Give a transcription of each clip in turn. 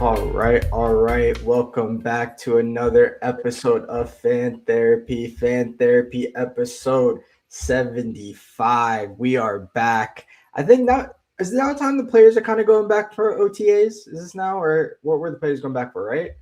All right. Welcome back to another episode of Fan Therapy episode 75. We are back. I think now is now time the players are kind of going back for OTAs. Is this now or what were the players going back for, right?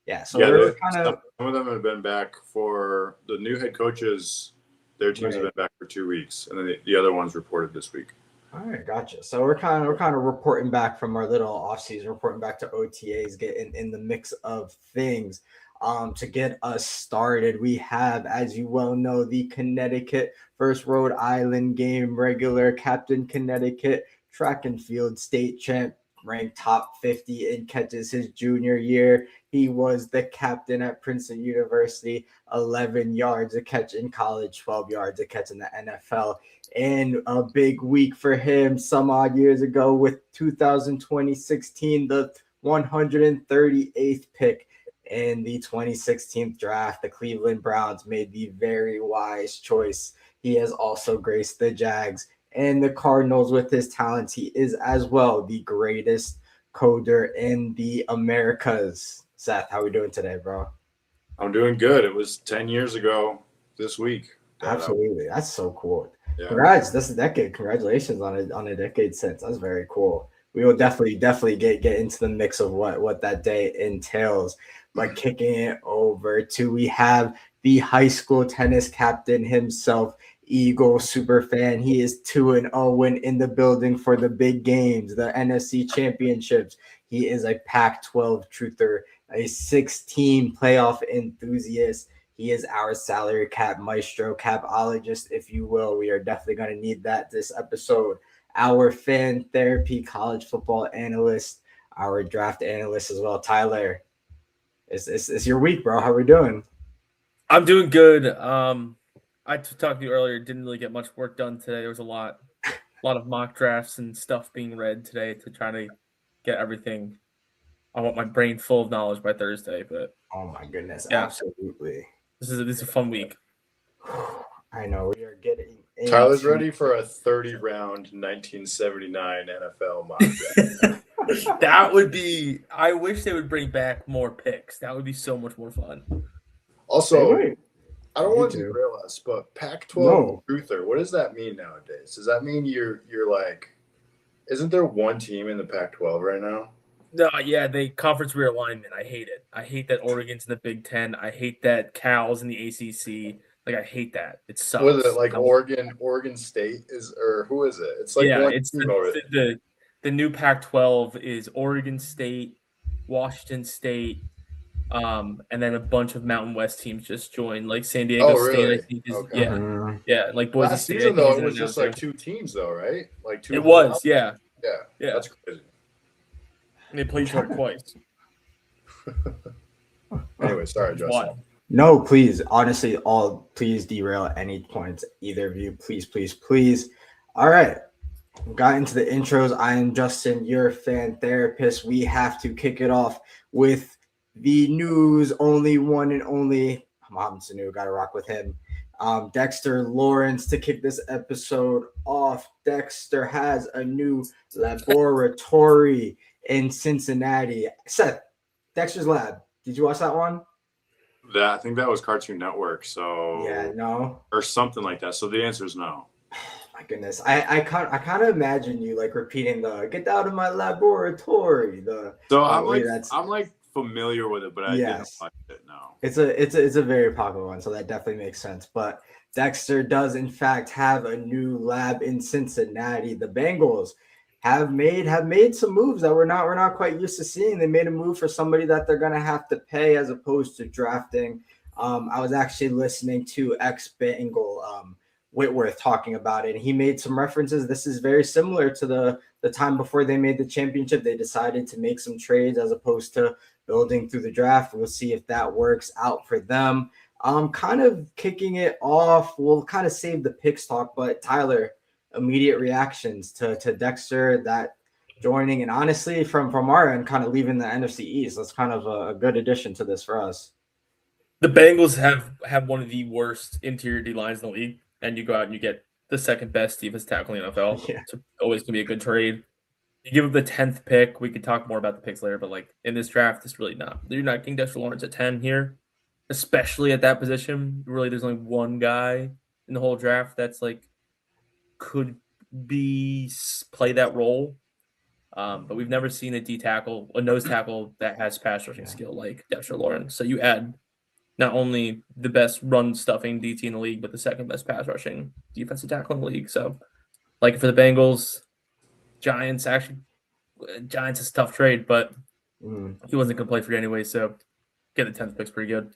Yeah, so we're kind of some of them have been back for the new head coaches. Their teams have been back for 2 weeks, and then the other ones reported this week. All right, gotcha. So we're kind of reporting back from our little offseason, reporting back to OTAs, getting in the mix of things. To get us started, we have, as you well know, the Connecticut versus Rhode Island game, regular Captain Connecticut, track and field state champ, ranked top 50 in catches his junior year. He was the captain at Princeton University, 11 yards a catch in college, 12 yards a catch in the NFL. And a big week for him some odd years ago with 2016, the 138th pick in the 2016 draft. The Cleveland Browns made the very wise choice. He has also graced the Jags and the Cardinals with his talents. He is as well the greatest coder in the Americas. Seth, how we doing today, bro? I'm doing good. It was 10 years ago this week. Absolutely. That's so cool. Yeah. Congrats. That's a decade. Congratulations on a decade since. That's very cool. We will definitely get into the mix of what that day entails. But kicking it over to, we have the high school tennis captain himself, Eagle super fan. He is 2-0 in the building for the big games, the NFC championships. He is a Pac-12 truther, a 6-team playoff enthusiast. He is our salary cap maestro, capologist, if you will. We are definitely going to need that this episode. Our fan therapy college football analyst, our draft analyst as well, Tyler. It's your week, bro. How are we doing? I'm doing good. I talked to you earlier. Didn't really get much work done today. There was a lot of mock drafts and stuff being read today to try to get everything. I want my brain full of knowledge by Thursday. But oh my goodness, yeah. Absolutely. This is a fun week. I know we are getting. Tyler's ready for a 30-round 1979 NFL mock draft. That would be. I wish they would bring back more picks. That would be so much more fun. Also, I don't want to derail us, but Pac-12 truther. What does that mean nowadays? Does that mean you're like? Isn't there one team in the Pac-12 right now? No, yeah, the conference realignment. I hate it. I hate that Oregon's in the Big Ten. I hate that Cal's in the ACC. Like, I hate that. It sucks. Was it like Oregon State is, or who is it? It's like it's the new Pac-12 is Oregon State, Washington State, and then a bunch of Mountain West teams just joined, like San Diego State. I think is yeah, like Boise Last State. Season though, it was just like 2 teams though, right? Like 2. It was, yeah. That's crazy. And they played each other twice. Anyway, sorry, Justin. No, please. Honestly, please derail any points. Either of you, please. All right. Got into the intros. I am Justin, your fan therapist. We have to kick it off with the news. Only one and only Mohamed Sanu. Got to rock with him. Dexter Lawrence to kick this episode off. Dexter has a new laboratory in Cincinnati. Seth, Dexter's Lab. Did you watch that one? I think that was Cartoon Network. So yeah, no, or something like that. So the answer is no. My goodness, I kind of imagine you like repeating the "get out of my laboratory." I'm like familiar with it, but I didn't watch it. No, it's a very popular one, so that definitely makes sense. But Dexter does in fact have a new lab in Cincinnati. The Bengals have made some moves that we're not quite used to seeing. They made a move for somebody that they're gonna have to pay as opposed to drafting. I was actually listening to ex-Bengal Whitworth talking about it, and he made some references. This is very similar to the time before they made the championship. They decided to make some trades as opposed to building through the draft. We'll see if that works out for them. Kind of kicking it off. We'll kind of save the picks talk, but Tyler, immediate reactions to Dexter, that joining, and honestly from our end, kind of leaving the NFC East. That's kind of a good addition to this for us. The Bengals have one of the worst interior D lines in the league, and you go out and you get the second best defense tackle in the NFL. Yeah. It's always gonna be a good trade. You give up the 10th pick. We could talk more about the picks later, but like in this draft, it's really not. You're not getting Dexter Lawrence at 10 here, especially at that position. Really, there's only one guy in the whole draft that's like could play that role. But we've never seen a nose tackle that has pass rushing skill like Dexter Lawrence. So you add not only the best run stuffing DT in the league, but the second best pass rushing defensive tackle in the league. So, like for the Bengals, Giants is a tough trade, but he wasn't going to play for you anyway. So, get the 10th pick's pretty good.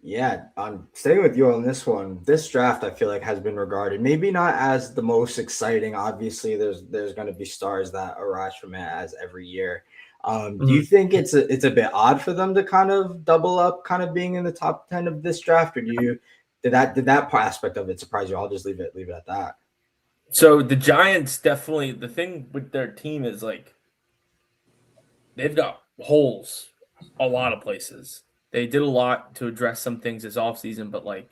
Yeah, I'm staying with you on this one. This draft, I feel like, has been regarded maybe not as the most exciting. Obviously, there's going to be stars that arise from it as every year. Do you think it's a bit odd for them to kind of double up, kind of being in the top 10 of this draft, or did that aspect of it surprise you? I'll just leave it at that. So the Giants definitely, the thing with their team is like they've got holes a lot of places. They did a lot to address some things this offseason, but like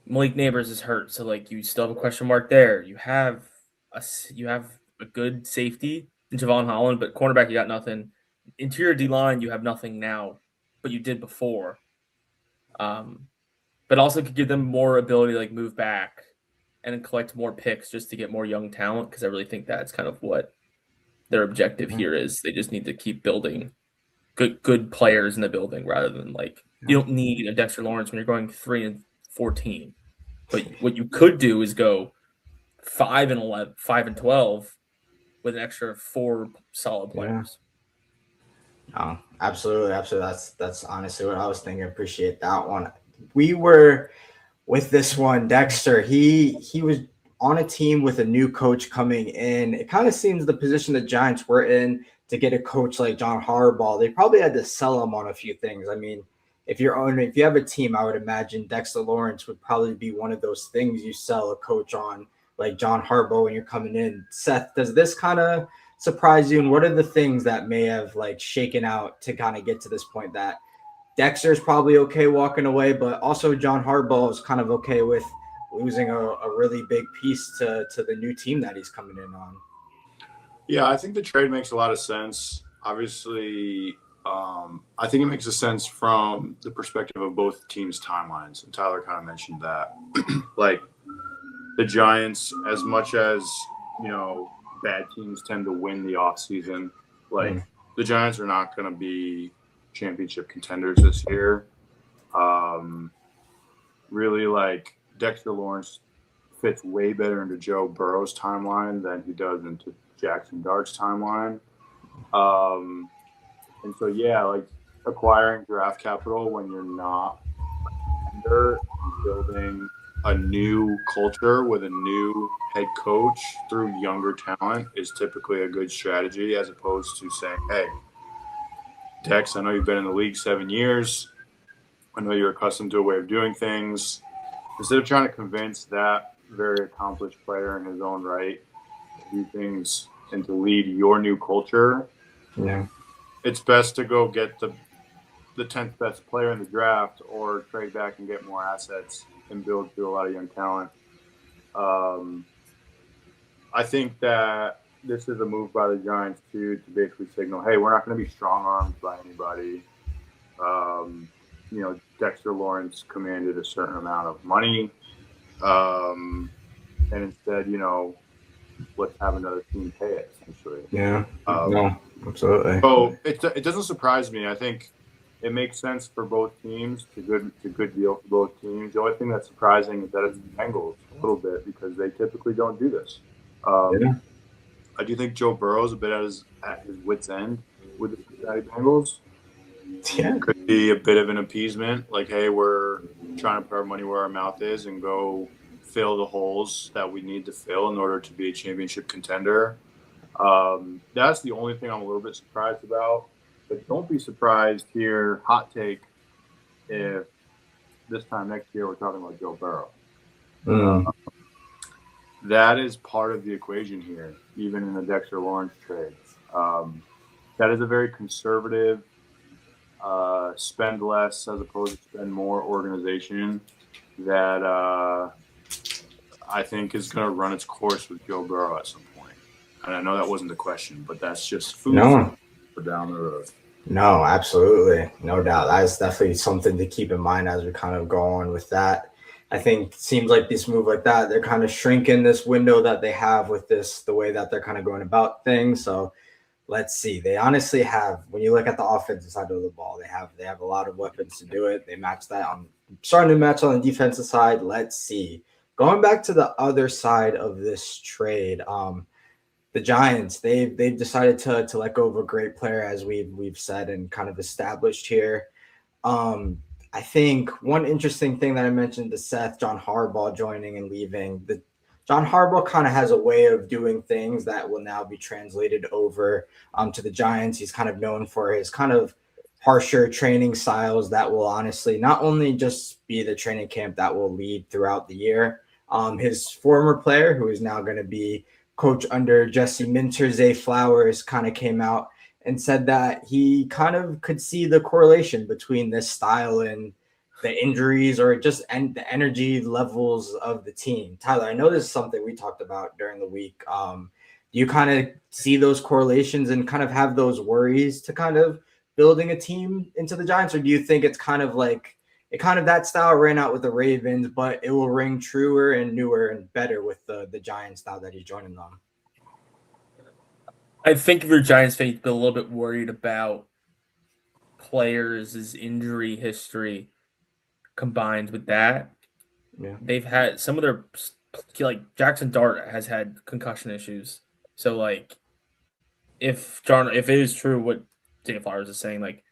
Malik Neighbors is hurt, so like you still have a question mark there. You have a good safety in Javon Holland, but cornerback you got nothing. Interior D line you have nothing now, but you did before. But also could give them more ability to like move back and collect more picks just to get more young talent, because I really think that's kind of what their objective here is. They just need to keep building good players in the building rather than like you don't need a Dexter Lawrence when you're going 3-14. But what you could do is go 5-11, 5-12 with an extra 4 solid players. Oh, absolutely. That's honestly what I was thinking. Appreciate that one. We were with this one, Dexter. He was on a team with a new coach coming in. It kind of seems the position the Giants were in to get a coach like John Harbaugh, they probably had to sell him on a few things. I mean, if you have a team, I would imagine Dexter Lawrence would probably be one of those things you sell a coach on, like John Harbaugh when you're coming in. Seth, does this kind of surprise you? And what are the things that may have like shaken out to kind of get to this point that Dexter's probably okay walking away, but also John Harbaugh is kind of okay with losing a really big piece to the new team that he's coming in on? Yeah, I think the trade makes a lot of sense. Obviously, I think it makes a sense from the perspective of both teams' timelines. And Tyler kind of mentioned that. Like the Giants, as much as, bad teams tend to win the offseason, like the Giants are not going to be championship contenders this year. Really, like Dexter Lawrence fits way better into Joe Burrow's timeline than he does into Jackson Dart's timeline. And so, yeah, like acquiring draft capital when you're not building a new culture with a new head coach through younger talent is typically a good strategy, as opposed to saying, hey, Dex, I know you've been in the league 7 years. I know you're accustomed to a way of doing things. Instead of trying to convince that very accomplished player in his own right to do things and to lead your new culture, it's best to go get the 10th best player in the draft or trade back and get more assets and build through a lot of young talent. I think that this is a move by the Giants too, to basically signal, hey, we're not going to be strong-armed by anybody. Dexter Lawrence commanded a certain amount of money. And instead, let's have another team pay it, essentially. Yeah. No, absolutely. So it doesn't surprise me. I think it makes sense for both teams. It's a good deal for both teams. The only thing that's surprising is that it's the Bengals a little bit, because they typically don't do this. I do think Joe Burrow's a bit at his wit's end with the Cincinnati Bengals. Yeah. Could be a bit of an appeasement, like, hey, we're trying to put our money where our mouth is and go fill the holes that we need to fill in order to be a championship contender. That's the only thing I'm a little bit surprised about. But don't be surprised here, hot take, if this time next year we're talking about Joe Burrow. That is part of the equation here, even in the Dexter Lawrence trade. That is a very conservative, spend less as opposed to spend more organization that I think is going to run its course with Joe Burrow at some point. And I know that wasn't the question, but that's just food No, for down the road. no, absolutely. No doubt. That's definitely something to keep in mind as we kind of go on with that. I think it seems like this move like that, they're kind of shrinking this window that they have with this, the way that they're kind of going about things. So let's see. They honestly have, when you look at the offensive side of the ball, they have a lot of weapons to do it. They match that on starting to match on the defensive side. Let's see. Going back to the other side of this trade, the Giants, they've decided to let go of a great player, as we've said and kind of established here. Um, I think one interesting thing that I mentioned to Seth, John Harbaugh joining and leaving. The John Harbaugh kind of has a way of doing things that will now be translated over to the Giants. He's kind of known for his kind of harsher training styles that will honestly not only just be the training camp that will lead throughout the year. His former player, who is now going to be coach under Jesse Minter, Zay Flowers, kind of came out and said that he kind of could see the correlation between this style and the injuries or just the energy levels of the team. Tyler, I know this is something we talked about during the week. Do you kind of see those correlations and kind of have those worries to kind of building a team into the Giants, or do you think it's kind of like that style ran out with the Ravens, but it will ring truer and newer and better with the Giants now that he's joining them? I think if you're a Giants fan, you'd be a little bit worried about players' injury history combined with that. Yeah. They've had some of their, like Jackson Dart has had concussion issues. So like if it is true what Zay Flowers is saying, like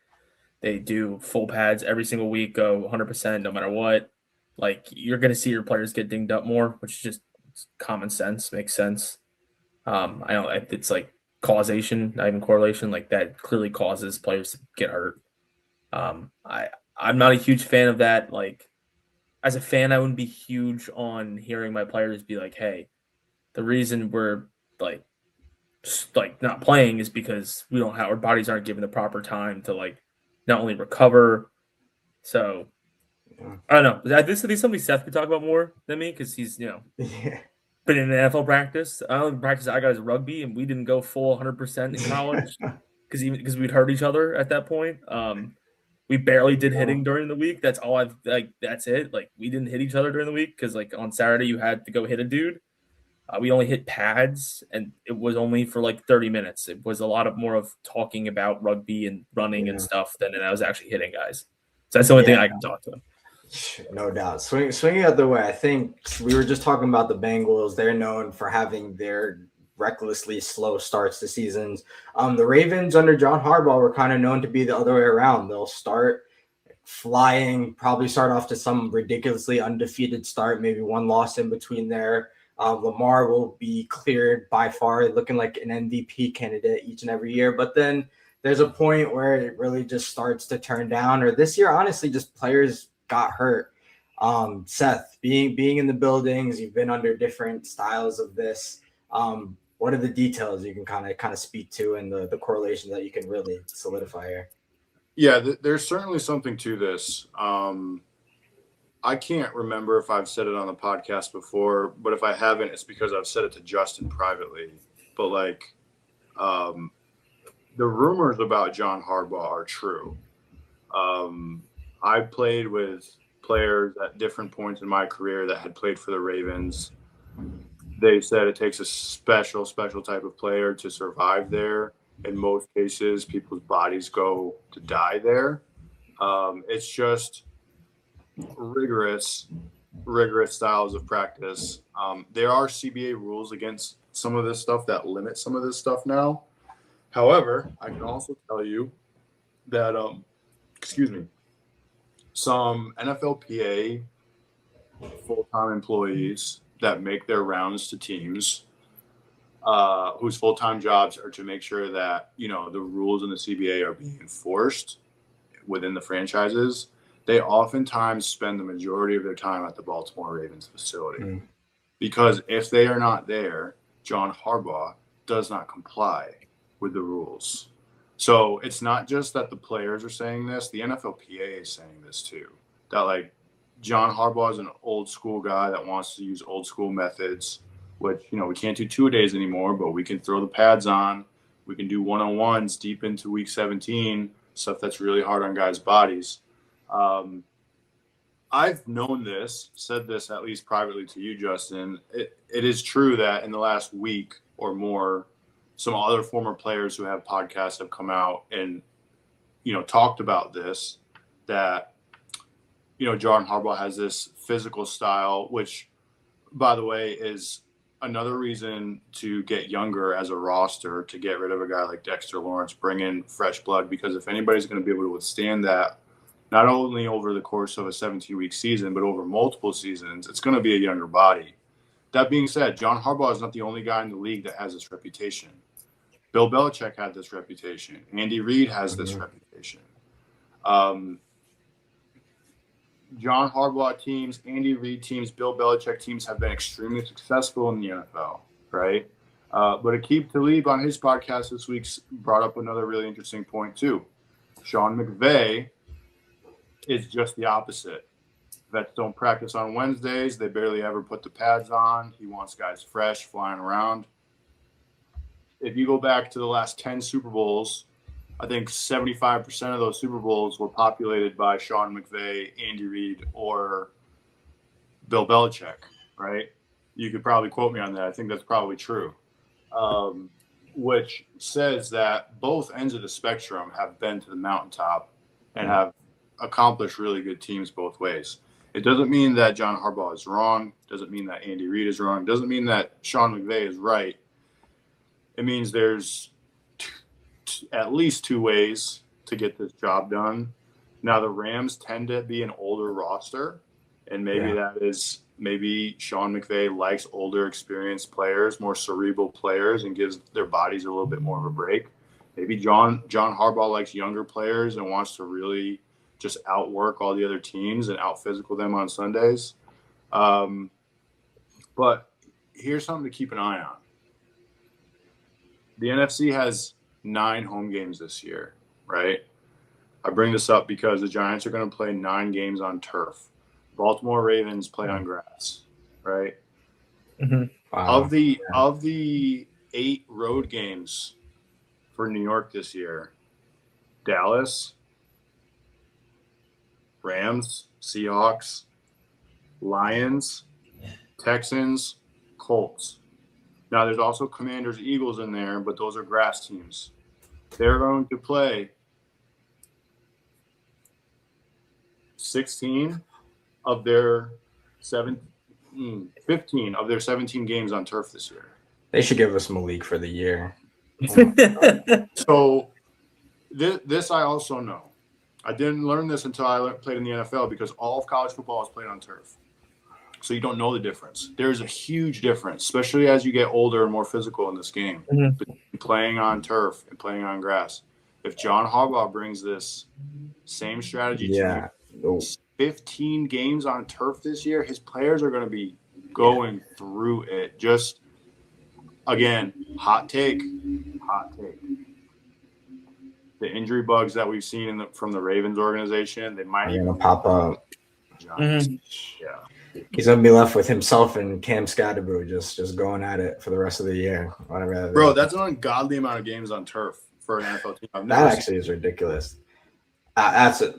they do full pads every single week, go 100% no matter what, like you're going to see your players get dinged up more, which is just common sense, makes sense. I don't, it's like causation, not even correlation, like that clearly causes players to get hurt. I'm not a huge fan of that. Like as a fan, I wouldn't be huge on hearing my players be like, hey, the reason we're like not playing is because we don't have, our bodies aren't given the proper time to like not only recover. So I don't know. This is something Seth could talk about more than me because he's, been in an NFL practice. I only practice I got is rugby, and we didn't go full 100% in college because we'd hurt each other at that point. We barely did hitting during the week. That's all that's it. Like we didn't hit each other during the week because like on Saturday you had to go hit a dude. We only hit pads, and it was only for like 30 minutes. It was a lot of more of talking about rugby and running and stuff than I was actually hitting guys. So that's the only thing I can talk to him. No doubt. Swinging out the way, I think we were just talking about the Bengals. They're known for having their recklessly slow starts to seasons. The Ravens under John Harbaugh were kind of known to be the other way around. They'll start flying, probably start off to some ridiculously undefeated start, maybe one loss in between there. Lamar will be cleared by far, looking like an MVP candidate each and every year. But then there's a point where it really just starts to turn down. Or this year, honestly, just players got hurt. Seth, being in the buildings, you've been under different styles of this. What are the details you can kind of speak to and the correlation that you can really solidify here? Yeah, there's certainly something to this. I can't remember if I've said it on the podcast before, but if I haven't, it's because I've said it to Justin privately. But like, the rumors about John Harbaugh are true. I played with players at different points in my career that had played for the Ravens. They said it takes a special type of player to survive there. In most cases, people's bodies go to die there. It's just rigorous styles of practice. There are CBA rules against some of this stuff that limit some of this stuff now. However, I can also tell you that, some NFLPA full-time employees that make their rounds to teams, whose full-time jobs are to make sure that, the rules in the CBA are being enforced within the franchises, they oftentimes spend the majority of their time at the Baltimore Ravens facility. Because if they are not there, John Harbaugh does not comply with the rules. So it's not just that the players are saying this, the NFLPA is saying this too. That like John Harbaugh is an old school guy that wants to use old school methods. which, we can't do 2-a-days anymore, but we can throw the pads on. We can do one-on-ones deep into week 17, stuff that's really hard on guys' bodies. I've known this, said this at least privately to you, Justin. It is true that in the last week or more, some other former players who have podcasts have come out and, talked about this, that, John Harbaugh has this physical style, which, by the way, is another reason to get younger as a roster, to get rid of a guy like Dexter Lawrence, bring in fresh blood, because if anybody's going to be able to withstand that, not only over the course of a 17-week season, but over multiple seasons, it's going to be a younger body. That being said, John Harbaugh is not the only guy in the league that has this reputation. Bill Belichick had this reputation. Andy Reid has this reputation. John Harbaugh teams, Andy Reid teams, Bill Belichick teams have been extremely successful in the NFL, right? But Aqib Talib on his podcast this week brought up another really interesting point too. Sean McVay is just the opposite. Vets don't practice on Wednesdays. They barely ever put the pads on. He wants guys fresh, flying around. If you go back to the last 10 Super Bowls, I think 75% of those Super Bowls were populated by Sean McVay, Andy Reid, or Bill Belichick, right? You could probably quote me on that. I think that's probably true. Which says that both ends of the spectrum have been to the mountaintop and have accomplished really good teams both ways. It doesn't mean that John Harbaugh is wrong. Doesn't mean that Andy Reid is wrong. Doesn't mean that Sean McVay is right. It means there's at least two ways to get this job done. Now, the Rams tend to be an older roster, and maybe Sean McVay likes older, experienced players, more cerebral players, and gives their bodies a little bit more of a break. Maybe John Harbaugh likes younger players and wants to really just outwork all the other teams and out-physical them on Sundays. But here's something to keep an eye on. The NFC has 9 home games this year, right? I bring this up because the Giants are going to play 9 games on turf. Baltimore Ravens play on grass, right? Mm-hmm. Wow. Of the 8 road games for New York this year, Dallas, Rams, Seahawks, Lions, Texans, Colts. Now, there's also Commanders, Eagles in there, but those are grass teams. They're going to play 15 of their 17 games on turf this year. They should give us Malik for the year. So this I also know. I didn't learn this until I played in the NFL, because all of college football is played on turf. So you don't know the difference. There's a huge difference, especially as you get older and more physical in this game, between playing on turf and playing on grass. If John Harbaugh brings this same strategy to 15 games on turf this year, his players are going to be going through it. Just, again, hot take. The injury bugs that we've seen from the Ravens organization, they might even pop up. Yeah. He's gonna be left with himself and Cam Scatterboo just going at it for the rest of the year. Whatever. Bro, that's an ungodly amount of games on turf for an NFL team. That actually is ridiculous. That's a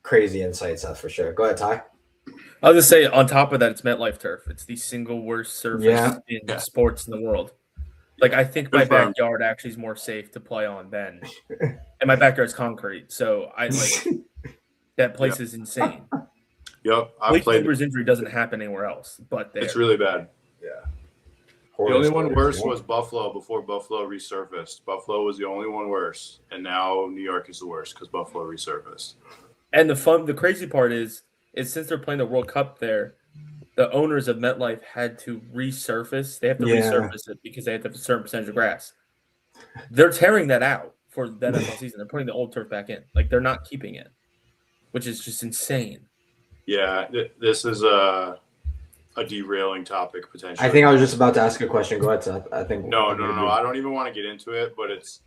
crazy insight, Seth, for sure. Go ahead, Ty. I'll just say, on top of that, it's MetLife turf. It's the single worst surface in sports in the world. Like, I think my backyard actually is more safe to play on than, and my backyard's concrete. So that place is insane. Yep, Blake Cooper's injury doesn't happen anywhere else, but there. It's really bad. Yeah. The only one worse was Buffalo before Buffalo resurfaced. Buffalo was the only one worse, and now New York is the worst because Buffalo resurfaced. And the crazy part is since they're playing the World Cup there, the owners of MetLife had to resurface. They have to resurface it because they have to have a certain percentage of grass. They're tearing that out for the NFL season. They're putting the old turf back in. Like, they're not keeping it, which is just insane. Yeah, this is a derailing topic potentially. I think I was just about to ask a question. Go ahead, Seth. I think no. I don't even want to get into it, but it's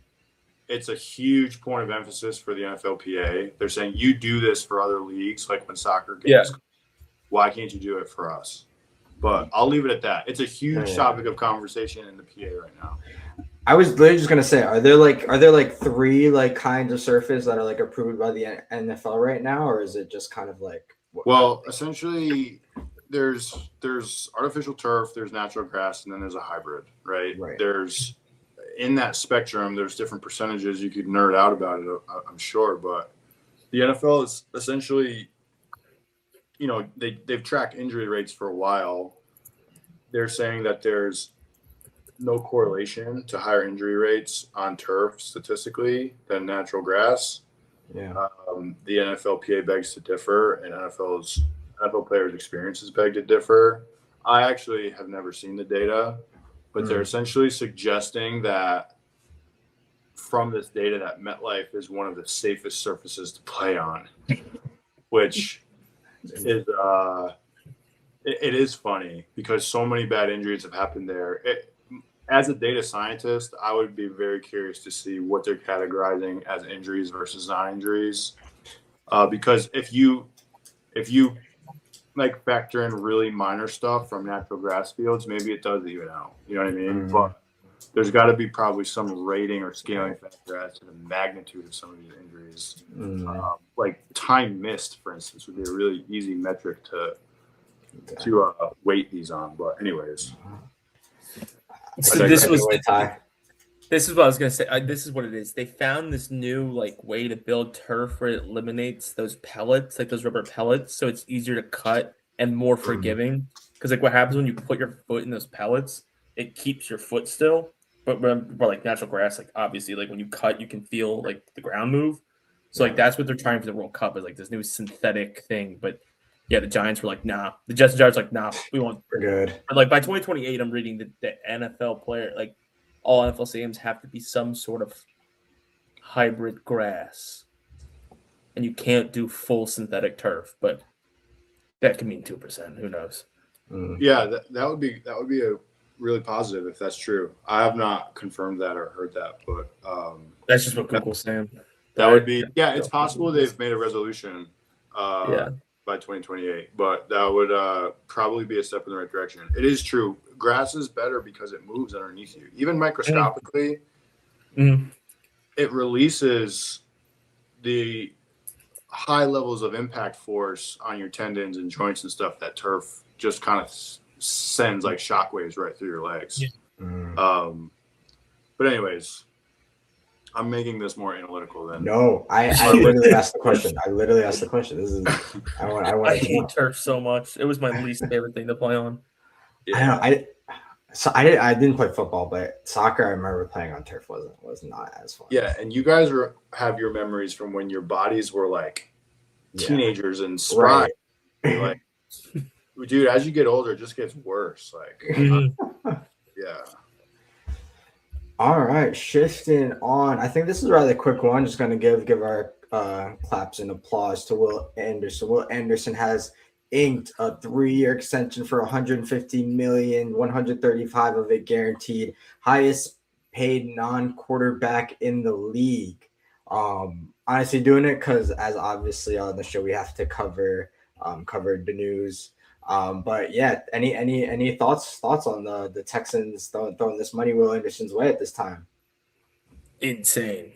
a huge point of emphasis for the NFLPA. They're saying you do this for other leagues, like when soccer games. Yeah. Why can't you do it for us? But I'll leave it at that. It's a huge Yeah. topic of conversation in the PA right now. I was literally just gonna say, are there like three like kinds of surface that are like approved by the NFL right now, or is it just kind of like? Well, essentially, there's artificial turf, there's natural grass, and then there's a hybrid, right? Right. There's in that spectrum, there's different percentages. You could nerd out about it, I'm sure, but the NFL is essentially, they've tracked injury rates for a while. They're saying that there's no correlation to higher injury rates on turf statistically than natural grass. Yeah. The NFLPA begs to differ, and NFL players' experiences beg to differ. I actually have never seen the data, but they're essentially suggesting that from this data that MetLife is one of the safest surfaces to play on, which is it is funny because so many bad injuries have happened there. As a data scientist, I would be very curious to see what they're categorizing as injuries versus non-injuries, because if you like factor in really minor stuff from natural grass fields, maybe it does even out. You know what I mean? But there's got to be probably some rating or scaling factor as to the magnitude of some of these injuries. Like time missed, for instance, would be a really easy metric to weight these on. But anyways. So this is what I was gonna say. This is what it is. They found this new way to build turf where it eliminates those pellets, like those rubber pellets, so it's easier to cut and more forgiving. Because what happens when you put your foot in those pellets, it keeps your foot still. But like natural grass, obviously, when you cut, you can feel the ground move. So that's what they're trying for the World Cup is this new synthetic thing. But yeah, the Giants were like, nah. The Jets and Giants were like, nah, we won't. We're good. But by 2028, I'm reading the NFL player, all NFL stadiums have to be some sort of hybrid grass. And you can't do full synthetic turf, but that could mean 2%. Who knows? Yeah, that would be a really positive if that's true. I have not confirmed that or heard that, but that's just what Google's saying. That would be it's possible they've made a resolution by 2028, but that would probably be a step in the right direction. It is true. Grass is better because it moves underneath you. Even microscopically, it releases the high levels of impact force on your tendons and joints and stuff that turf just kind of sends like shockwaves right through your legs. But anyways, I'm making this more analytical than. No, I literally asked the question. This is I hate turf so much. It was my least favorite thing to play on. Yeah. I didn't play football, but soccer I remember playing on turf was not as fun. Yeah, and you guys have your memories from when your bodies were like teenagers and spry. Right. Dude, as you get older, it just gets worse. Yeah. All right, shifting on. I think this is a rather quick one. Just going to give our claps and applause to Will Anderson. Will Anderson has inked a 3-year extension for $150 million, 135 of it guaranteed, highest paid non-quarterback in the league. Honestly, doing it because, as obviously on the show, we have to cover the news. But yeah, any thoughts on the Texans throwing this money Will Anderson's way at this time? Insane.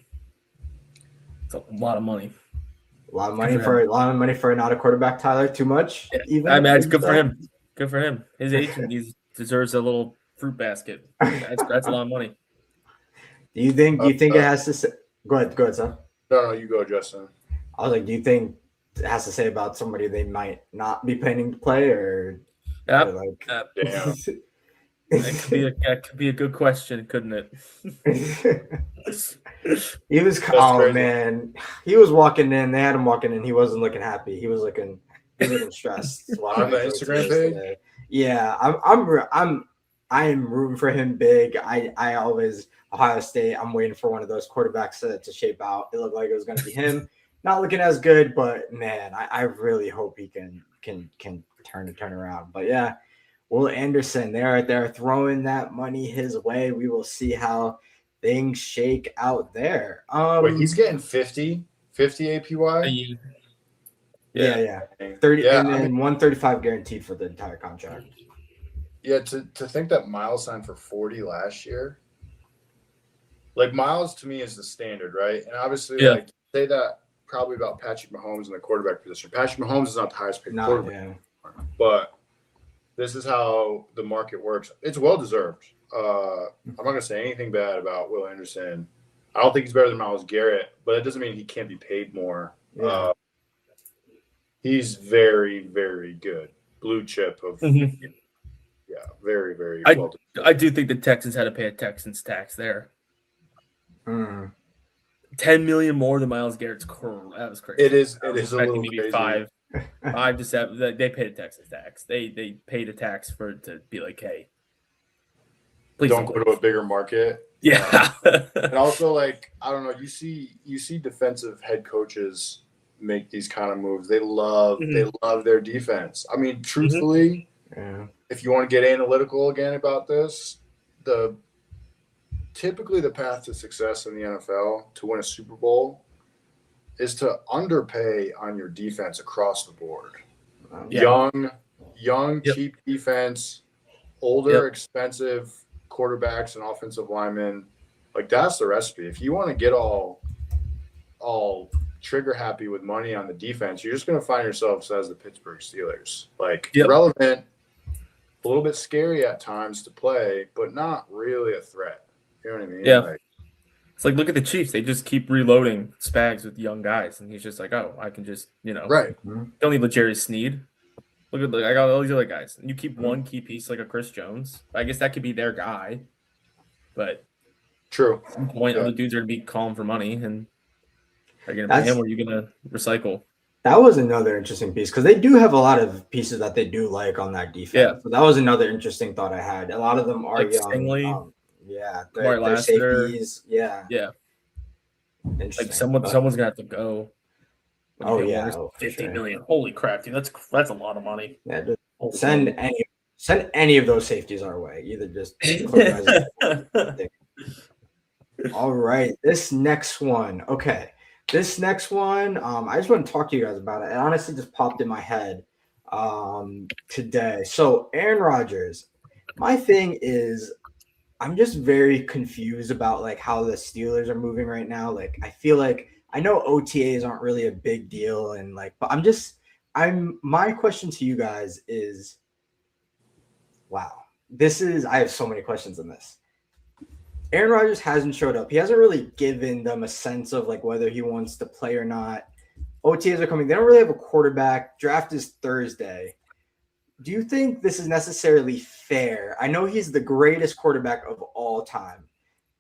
It's a lot of money. A lot of money for not a quarterback, Tyler. Too much. Yeah. It's good for him. Good for him. His agent deserves a little fruit basket. That's a lot of money. Do you think it has to say? Go ahead, son. No, you go, Justin. I was like, do you think it has to say about somebody they might not be planning to play, or damn. That could be a good question, couldn't it? He was crazy. Man, he was walking in. They had him walking in. He wasn't looking happy. He was looking stressed. On the Instagram page. Yeah, I am rooting for him big. I always Ohio State. I'm waiting for one of those quarterbacks to shape out. It looked like it was going to be him. Not looking as good, but man, I really hope he can turn around. But yeah, Will Anderson, they're throwing that money his way. We will see how things shake out there. Wait, he's getting 50 APY. Yeah. 30 and then 135 guaranteed for the entire contract. Yeah, to think that Miles signed for 40 last year. Like Miles to me is the standard, right? And obviously, Yeah. like say that probably about Patrick Mahomes in the quarterback position. Patrick Mahomes is not the highest paid quarterback, but this is how the market works. It's well deserved. I'm not gonna say anything bad about Will Anderson. I don't think he's better than Myles Garrett, but it doesn't mean he can't be paid more. Yeah. He's very, very good. Blue chip of yeah, very, very well. I do think the Texans had to pay a Texans tax there. Mm. $10 million more than Myles Garrett's. That was crazy. It is a expecting little maybe crazy. 5 to 7. They paid a Texas tax. They paid a tax for it to be like, hey, please don't go to a bigger market. Yeah. And also, like, I don't know, you see defensive head coaches make these kind of moves. They love their defense. I mean, truthfully, if you want to get analytical again about this, typically the path to success in the NFL to win a Super Bowl is to underpay on your defense across the board. Young, cheap defense, older, expensive quarterbacks and offensive linemen. Like, that's the recipe. If you want to get all trigger happy with money on the defense, you're just going to find yourselves as the Pittsburgh Steelers. Like, relevant, a little bit scary at times to play, but not really a threat. You know what I mean? Yeah. Like, it's like, look at the Chiefs. They just keep reloading Spags with young guys, and he's just like, oh, I can just, right. Don't need L'Jarius Sneed. Look at, I got all these other guys. And you keep one key piece like a Chris Jones. I guess that could be their guy, but true. at some point, other dudes are going to be calling for money, and are you going to pay him, or are you going to recycle? That was another interesting piece because they do have a lot of pieces that they do like on that defense. Yeah. So that was another interesting thought I had. A lot of them are Like young. Stingley, Their safeties. Yeah. Like someone's gonna have to go. Oh yeah, $50 million. Holy crap, dude! That's a lot of money. Yeah, just send any of those safeties our way. Either just. All right, this next one. Okay, this next one. I just want to talk to you guys about it. It honestly just popped in my head today. So Aaron Rodgers. My thing is, I'm just very confused about like how the Steelers are moving right now. Like, I feel like I know OTAs aren't really a big deal, and like, but my question to you guys is, wow, I have so many questions on this. Aaron Rodgers hasn't showed up. He hasn't really given them a sense of like whether he wants to play or not. OTAs are coming. They don't really have a quarterback. Draft is Thursday. Do you think this is necessarily fair? I know he's the greatest quarterback of all time,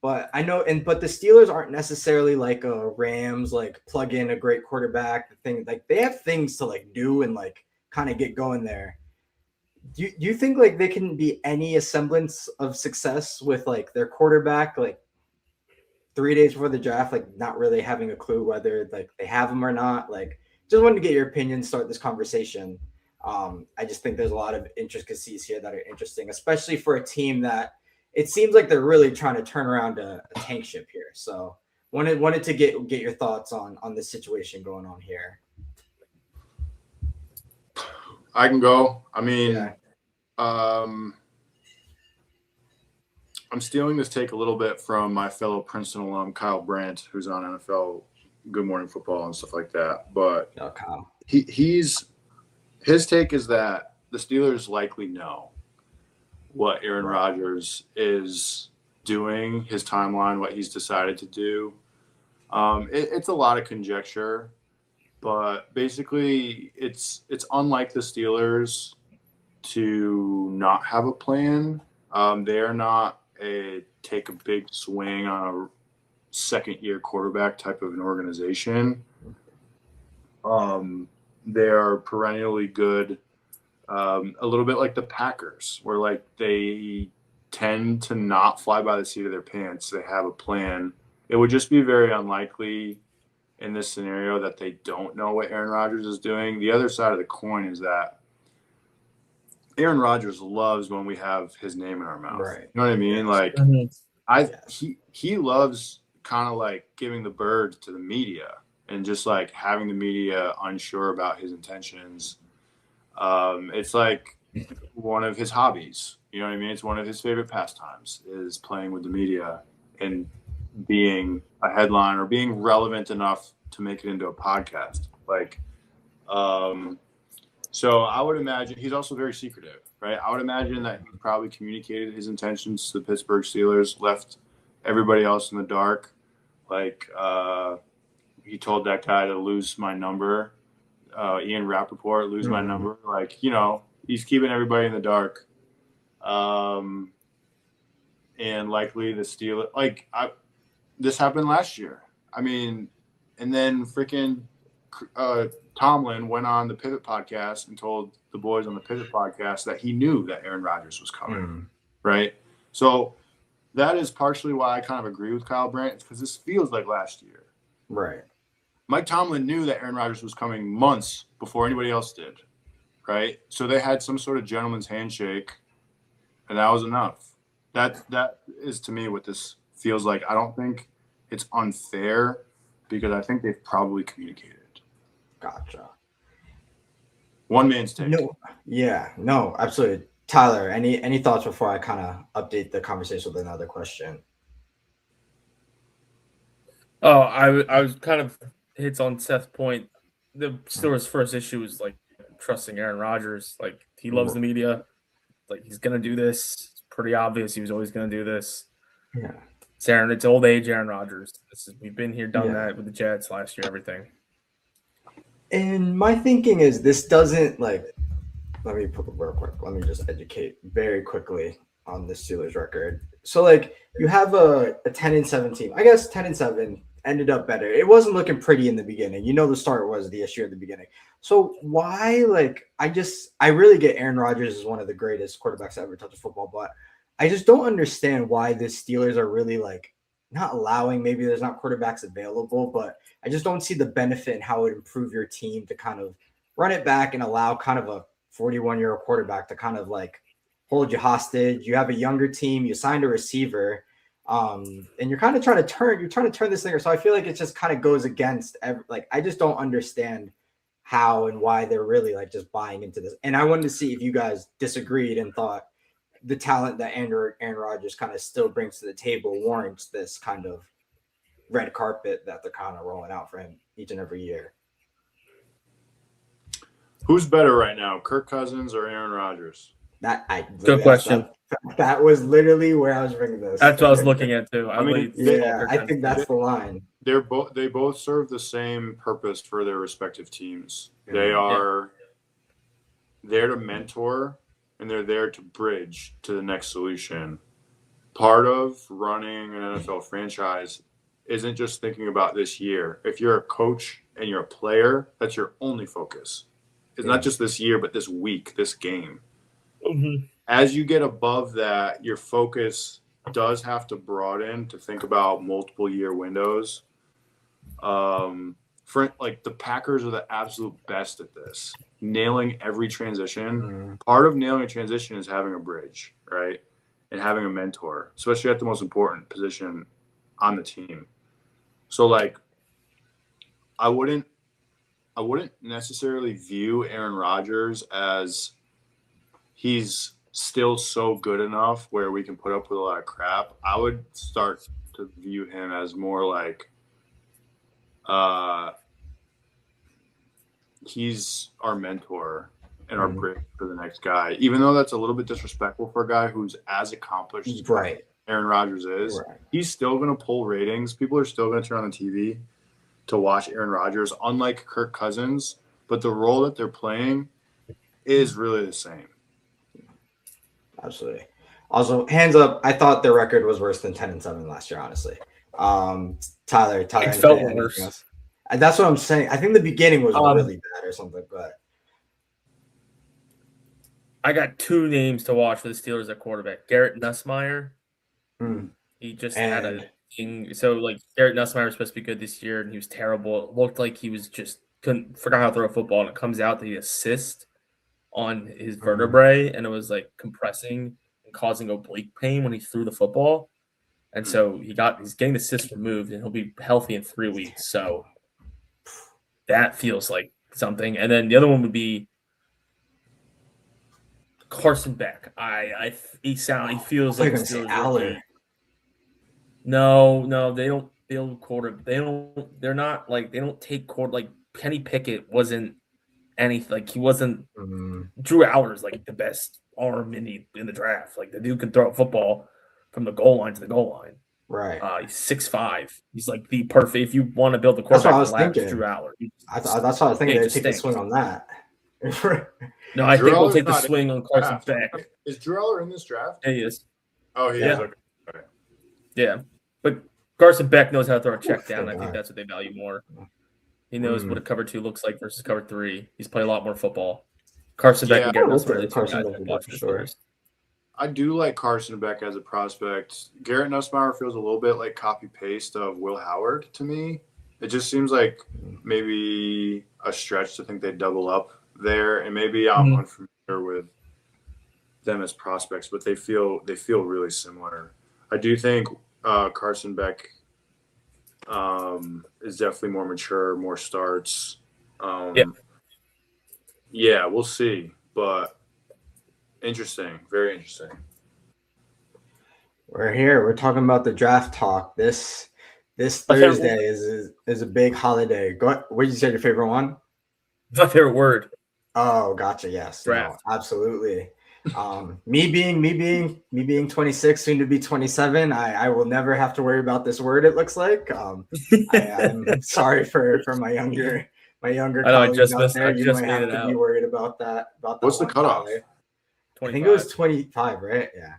but but the Steelers aren't necessarily like a Rams, like plug in a great quarterback. The thing, like they have things to like do and like kind of get going there. Do you think like they can be any semblance of success with like their quarterback like 3 days before the draft, like not really having a clue whether like they have him or not? Like, just wanted to get your opinion, start this conversation. I just think there's a lot of intricacies here that are interesting, especially for a team that it seems like they're really trying to turn around a tank ship here. So wanted to get your thoughts on this situation going on here. I can go. I mean, I'm stealing this take a little bit from my fellow Princeton alum, Kyle Brandt, who's on NFL Good Morning Football and stuff like that. But his take is that the Steelers likely know what Aaron Rodgers is doing, his timeline, what he's decided to do. It's a lot of conjecture, but basically it's unlike the Steelers to not have a plan. They are not take a big swing on a second-year quarterback type of an organization. They are perennially good, a little bit like the Packers, where like they tend to not fly by the seat of their pants. They have a plan. It would just be very unlikely in this scenario that they don't know what Aaron Rodgers is doing. The other side of the coin is that Aaron Rodgers loves when we have his name in our mouth. Right. You know what I mean? Like he loves kind of like giving the bird to the media and just like having the media unsure about his intentions. It's like one of his hobbies. You know what I mean? It's one of his favorite pastimes is playing with the media and being a headline or being relevant enough to make it into a podcast. Like, so I would imagine he's also very secretive, right? I would imagine that he probably communicated his intentions to the Pittsburgh Steelers, left everybody else in the dark. Like, he told that guy to lose my number, Ian Rappaport, lose my number. Like, you know, he's keeping everybody in the dark. And likely the Steelers, like, this happened last year. I mean, and then freaking Tomlin went on the Pivot podcast and told the boys on the Pivot podcast that he knew that Aaron Rodgers was coming, right? So that is partially why I kind of agree with Kyle Brandt, because this feels like last year. Right. Mike Tomlin knew that Aaron Rodgers was coming months before anybody else did, right? So they had some sort of gentleman's handshake, and that was enough. That is, to me, what this feels like. I don't think it's unfair because I think they've probably communicated. Gotcha. One man's take. No, absolutely. Tyler, any thoughts before I kind of update the conversation with another question? Oh, I was kind of hits on Seth's point. The Steelers' first issue is like trusting Aaron Rodgers. Like, he loves the media. Like, he's gonna do this. It's pretty obvious he was always gonna do this. Yeah. It's old age Aaron Rodgers. We've been here, done that with the Jets last year, everything. And my thinking is this doesn't let me put real quick. Let me just educate very quickly on the Steelers record. So like you have a 10-7 team. I guess 10-7 ended up better. It wasn't looking pretty in the beginning. You know, the start was the issue at the beginning. So why I really get Aaron Rodgers is one of the greatest quarterbacks to ever touch a football, but I just don't understand why the Steelers are really not allowing, maybe there's not quarterbacks available, but I just don't see the benefit in how it would improve your team to kind of run it back and allow kind of a 41-year-old quarterback to kind of hold you hostage. You have a younger team, you signed a receiver, and you're kind of trying to turn this thing. So I feel like it just kind of goes against I just don't understand how and why they're really just buying into this. And I wanted to see if you guys disagreed and thought the talent that Aaron Rodgers kind of still brings to the table warrants this kind of red carpet that they're kind of rolling out for him each and every year. Who's better right now, Kirk Cousins or Aaron Rodgers? Good question. That was literally where I was bringing this. That's what I was looking at too. I think that's the line. They both serve the same purpose for their respective teams. They are there to mentor, and they're there to bridge to the next solution. Part of running an NFL franchise isn't just thinking about this year. If you're a coach and you're a player, that's your only focus. It's not just this year, but this week, this game. Mm-hmm. As you get above that, your focus does have to broaden to think about multiple year windows. The Packers are the absolute best at this, nailing every transition. Mm-hmm. Part of nailing a transition is having a bridge, right? And having a mentor, especially at the most important position on the team. So I wouldn't necessarily view Aaron Rodgers as he's still so good enough where we can put up with a lot of crap. I would start to view him as more he's our mentor and our bridge for the next guy, even though that's a little bit disrespectful for a guy who's as accomplished as Aaron Rodgers is. Right. He's still going to pull ratings. People are still going to turn on the TV to watch Aaron Rodgers, unlike Kirk Cousins, but the role that they're playing is really the same. Absolutely. Also, hands up, I thought their record was worse than 10-7 last year, honestly. Tyler, it felt worse. That's what I'm saying. I think the beginning was really bad or something, but I got two names to watch for the Steelers at quarterback. Garrett Nussmeier. He just had a thing. So Garrett Nussmeier was supposed to be good this year, and he was terrible. It looked like he was forgot how to throw a football, and it comes out that he assists on his vertebrae, and it was compressing and causing oblique pain when he threw the football. And so he's getting the cyst removed, and he'll be healthy in 3 weeks. So that feels like something. And then the other one would be Carson Beck. He feels like a gonna say Steelers Aller. rookie. No, they don't build quarter. They don't take quarter. Like Kenny Pickett wasn't anything. Like he wasn't. Drew Aller's like the best arm in the draft. Like the dude can throw a football from the goal line to the goal line. Right. He's 6'5". He's like the perfect. If you want to build the That's what I quarterback, was thinking. Drew Aller. That's what I was thinking. They'd take a stinks. swing on that. No, I Drew think we'll Aller's take the not swing on Carson Beck. Is Drew Aller in this draft? Yeah, he is. Oh, he is. Okay. Yeah, but Carson Beck knows how to throw a check down. I God. think that's what they value more. He knows what a cover 2 looks like versus cover 3. He's played a lot more football. Carson Beck and Garrett Nussmeier are the two Carson guys Beck I'm watching for sure. first. I do like Carson Beck as a prospect. Garrett Nussmeier feels a little bit like copy paste of Will Howard to me. It just seems like maybe a stretch to think they double up there, and maybe I'm unfamiliar with them as prospects, but they feel really similar. I do think Carson Beck is definitely more mature, more starts. Yeah, we'll see, but interesting, very interesting. We're here. We're talking about the draft talk. This Thursday is a big holiday. What did you say your favorite one? My favorite word. Oh, gotcha. Yes. Draft. No, absolutely. Me being 26, soon to be 27, I will never have to worry about this word, it looks like. I'm sorry for my younger colleagues out there. You might have to be worried about that. What's the cutoff? I think it was 25, right? Yeah.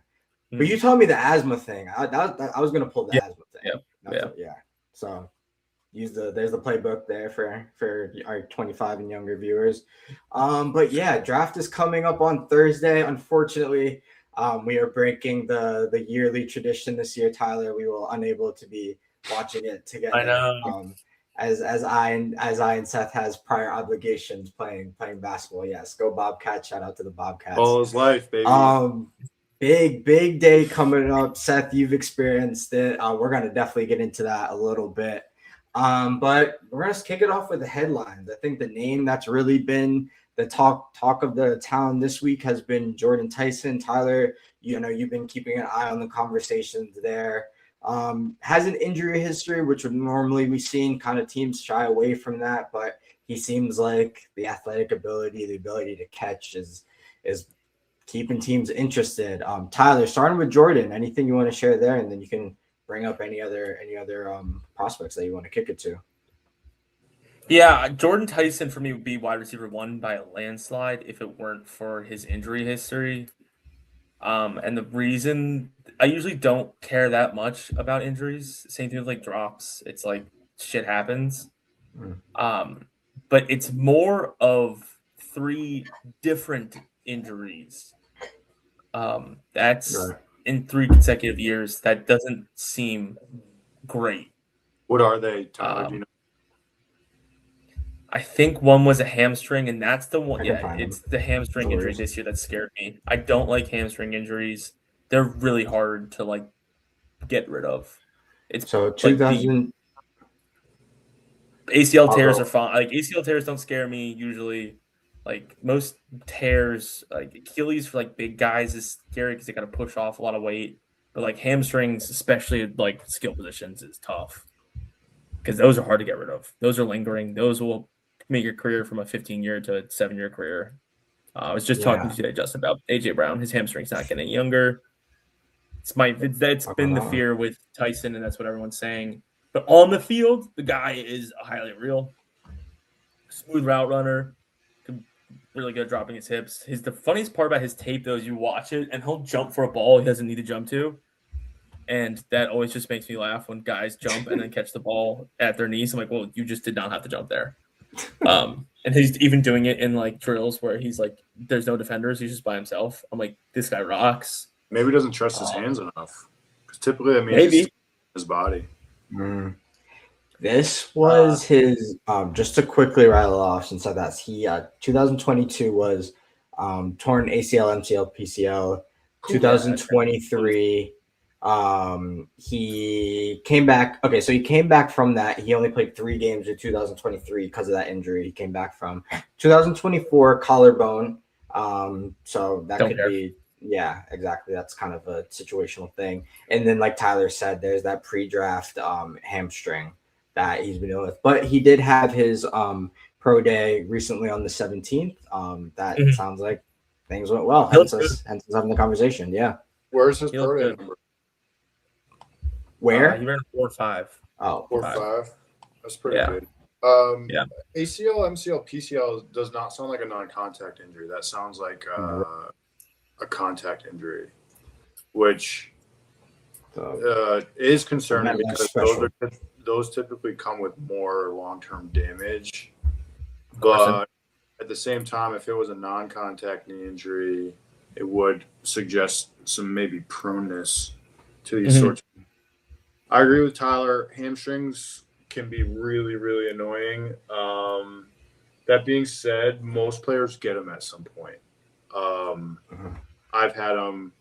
But you told me the asthma thing. I was gonna pull the asthma thing. Yeah. So there's the playbook there for our 25 and younger viewers. But yeah, draft is coming up on Thursday. Unfortunately, we are breaking the yearly tradition this year, Tyler. We will unable to be watching it together. I know. As I and Seth has prior obligations playing basketball. Yes, go Bobcats! Shout out to the Bobcats. All his life, baby. Big day coming up. Seth, you've experienced it. We're gonna definitely get into that a little bit. But we're gonna kick it off with the headlines. I think the name that's really been the talk of the town this week has been Jordan Tyson. Tyler, you've been keeping an eye on the conversations there. Has an injury history, which would normally be seen. Kind of teams shy away from that, but he seems like the athletic ability, the ability to catch is keeping teams interested. Tyler, starting with Jordan, anything you want to share there, and then you can bring up any other prospects that you want to kick it to. Yeah, Jordan Tyson for me would be wide receiver 1 by a landslide if it weren't for his injury history. And the reason I usually don't care that much about injuries, same thing with like drops. It's like shit happens. But it's more of 3 different injuries. That's right. In 3 consecutive years. That doesn't seem great. What are they, Tyler? Do you know? I think one was a hamstring, and that's the one. Yeah, it's the hamstring injury this year that scared me. I don't like hamstring injuries. They're really hard to like get rid of. It's so 2000 ACL tears are fine. Like ACL tears don't scare me usually. Like most tears, like Achilles for like big guys is scary because they got to push off a lot of weight. But like hamstrings, especially like skill positions, is tough because those are hard to get rid of. Those are lingering. Those will make your career from a 15-year to a 7-year career. I was just talking to Justin about AJ Brown. His hamstring's not getting younger. It's been the fear with Tyson, and that's what everyone's saying. But on the field, the guy is highly real. Smooth route runner. Really good at dropping his hips. The funniest part about his tape, though, is you watch it, and he'll jump for a ball he doesn't need to jump to. And that always just makes me laugh when guys jump and then catch the ball at their knees. I'm like, well, you just did not have to jump there. And he's even doing it in like drills where he's like, there's no defenders. He's just by himself. I'm like, this guy rocks. Maybe he doesn't trust his hands enough. Because typically that means his body. This was his, just to quickly rattle off since that's 2022 was torn ACL, MCL, PCL. 2023, he came back. Okay, so he came back from that. He only played 3 games in 2023 because of that injury he came back from. 2024, collarbone. So that Don't could care. be, yeah, exactly. That's kind of a situational thing. And then, like Tyler said, there's that pre-draft hamstring that he's been dealing with. But he did have his pro day recently on the 17th. That Mhm. sounds like things went well. He looked good. Hence us having the conversation. Yeah. Where's his He looked pro day good. number? Where? He ran a 4.5. Oh, 4.5. That's pretty Yeah. good. Yeah. ACL, MCL, PCL does not sound like a non-contact injury. That sounds like a contact injury, which so, is concerning that's because special. those typically come with more long-term damage. But at the same time, if it was a non-contact knee injury, it would suggest some maybe proneness to these sorts. I agree with Tyler. Hamstrings can be really, really annoying. That being said, most players get them at some point. I've had them.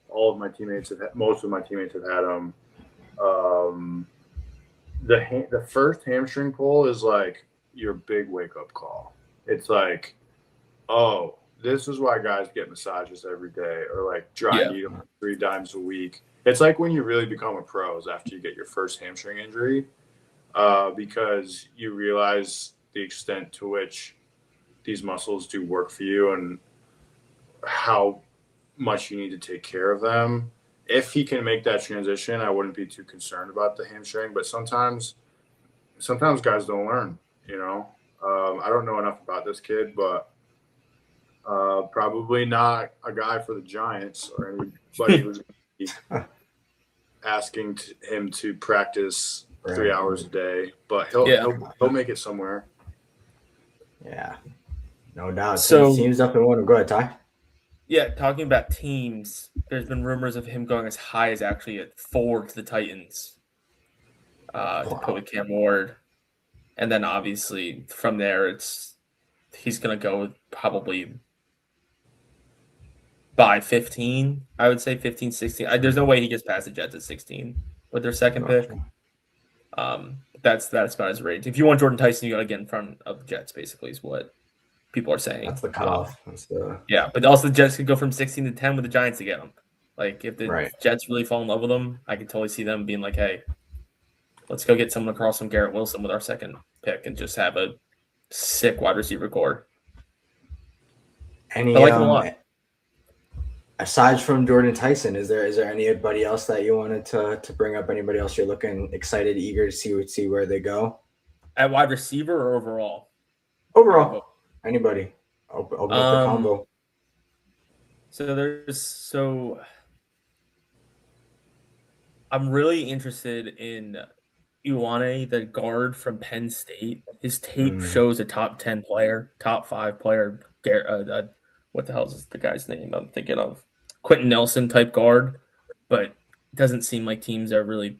All of my teammates have. Most of my teammates have had them. The first hamstring pull is like your big wake up call. It's like, oh, this is why guys get massages every day, or like dry needle 3 times a week. It's like when you really become a pro is after you get your first hamstring injury, because you realize the extent to which these muscles do work for you and how much you need to take care of them. If he can make that transition, I wouldn't be too concerned about the hamstring. But sometimes guys don't learn. I don't know enough about this kid, but probably not a guy for the Giants or anybody who's asking him to practice 3 hours a day. But he'll make it somewhere. Yeah, no doubt. So teams up and one. Go ahead, Ty. Yeah, talking about teams, there's been rumors of him going as high as actually at 4 to the Titans to put with Cam Ward. And then obviously from there, he's going to go probably by 15, I would say 15, 16. There's no way he gets past the Jets at 16 with their second pick. That's about his range. If you want Jordan Tyson, you got to get in front of the Jets, basically, is what people are saying. That's the cutoff. Yeah, but also the Jets could go from 16 to 10 with the Giants to get him. Like, if the Jets really fall in love with him, I could totally see them being like, hey, let's go get someone across from Garrett Wilson with our second pick and just have a sick wide receiver core. I like him a lot. Aside from Jordan Tyson, is there anybody else that you wanted to bring up? Anybody else you're looking excited, eager to see where they go? At wide receiver or overall? Overall. Anybody. Open up the combo. So I'm really interested in Ioane, the guard from Penn State. His tape shows a top 10 player, top 5 player. What the hell is the guy's name I'm thinking of? Quentin Nelson type guard, but it doesn't seem like teams are really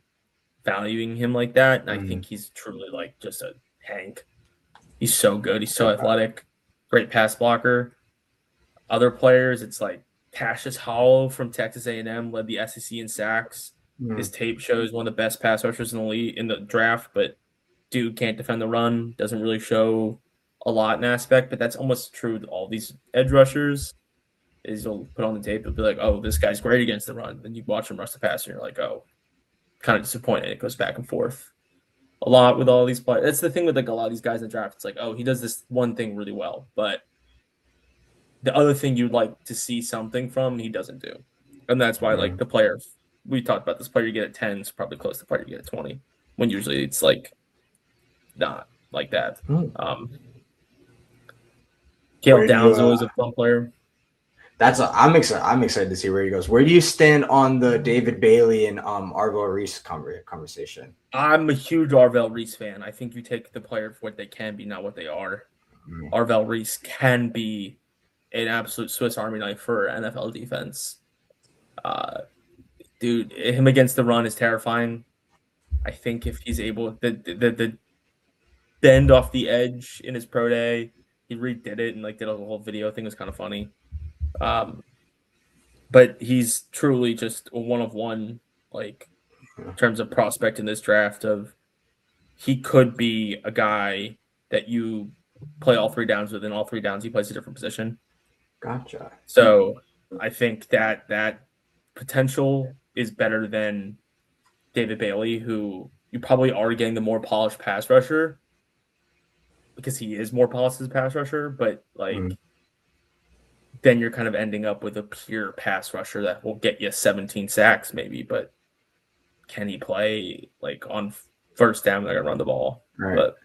valuing him like that. And I think he's truly like just a tank. He's so good. He's so athletic. Great pass blocker. Other players, it's like Cassius Hollow from Texas A&M led the SEC in sacks. His tape shows one of the best pass rushers in the league in the draft, but dude can't defend the run. Doesn't really show a lot in aspect, but that's almost true with all these edge rushers. Is you'll put on the tape, it'll be like, oh, this guy's great against the run. Then you watch him rush the pass, and you're like, oh, kind of disappointed. It goes back and forth a lot with all these players. That's the thing with like a lot of these guys in the draft. It's like, oh, he does this one thing really well, but the other thing you'd like to see something from, he doesn't do. And that's why like the player, we talked about this player you get at 10 is probably close to the player you get at 20, when usually it's like not like that. Caleb Downs always a fun player. I'm excited to see where he goes. Where do you stand on the David Bailey and Arvell Reese conversation? I'm a huge Arvell Reese fan. I think you take the player for what they can be, not what they are. Arvell Reese can be an absolute Swiss Army knife for NFL defense. Dude, him against the run is terrifying. I think if he's able the bend off the edge in his pro day, he redid it and like did a whole video thing. It was kind of funny. But he's truly just a one of one, like in terms of prospect in this draft. Of he could be a guy that you play all 3 downs with. In all 3 downs, he plays a different position. Gotcha. So I think that potential is better than David Bailey, who you probably are getting the more polished pass rusher because he is more polished as a pass rusher, but Mhm. then you're kind of ending up with a pure pass rusher that will get you 17 sacks maybe, but can he play like on first down? They're gonna run the ball, Right. but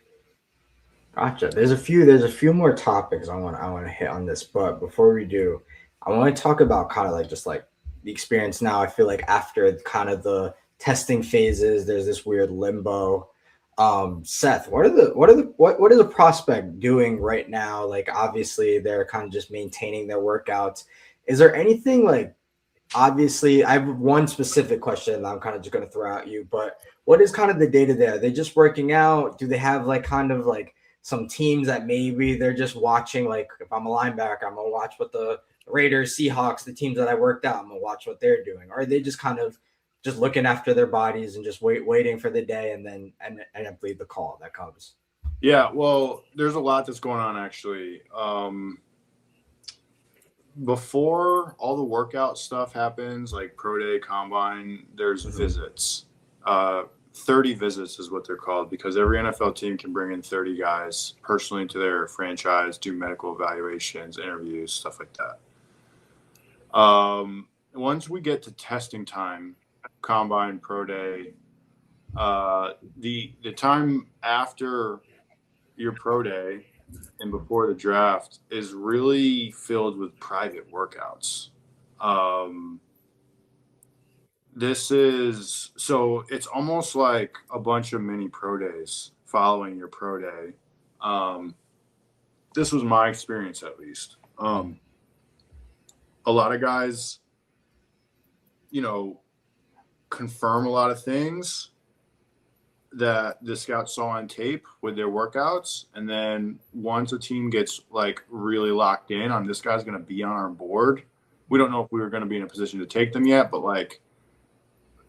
Gotcha. There's a few more topics I want to hit on this, but before we do, I want to talk about kind of like just like the experience now. I feel like after kind of the testing phases, there's this weird limbo. Seth, what is a prospect doing right now? Like obviously they're kind of just maintaining their workouts. Is there anything like obviously I have one specific question that I'm kind of just gonna throw at you, but what is kind of the day to day? Are they just working out? Do they have like kind of like some teams that maybe they're just watching? Like if I'm a linebacker, I'm gonna watch what the Raiders, Seahawks, the teams that I worked out, I'm gonna watch what they're doing. Or are they just kind of just looking after their bodies and just waiting for the day and then and I believe the call that comes? Yeah, well, there's a lot that's going on actually. Before all the workout stuff happens, like pro day, combine, there's visits. 30 visits is what they're called because every NFL team can bring in 30 guys personally to their franchise, do medical evaluations, interviews, stuff like that. Once we get to testing time, combine, pro day, the time after your pro day and before the draft is really filled with private workouts. This is so it's almost like a bunch of mini pro days following your pro day. This was my experience at least. A lot of guys, confirm a lot of things that the scouts saw on tape with their workouts. And then once a team gets like really locked in on this guy's going to be on our board, we don't know if we were going to be in a position to take them yet, but like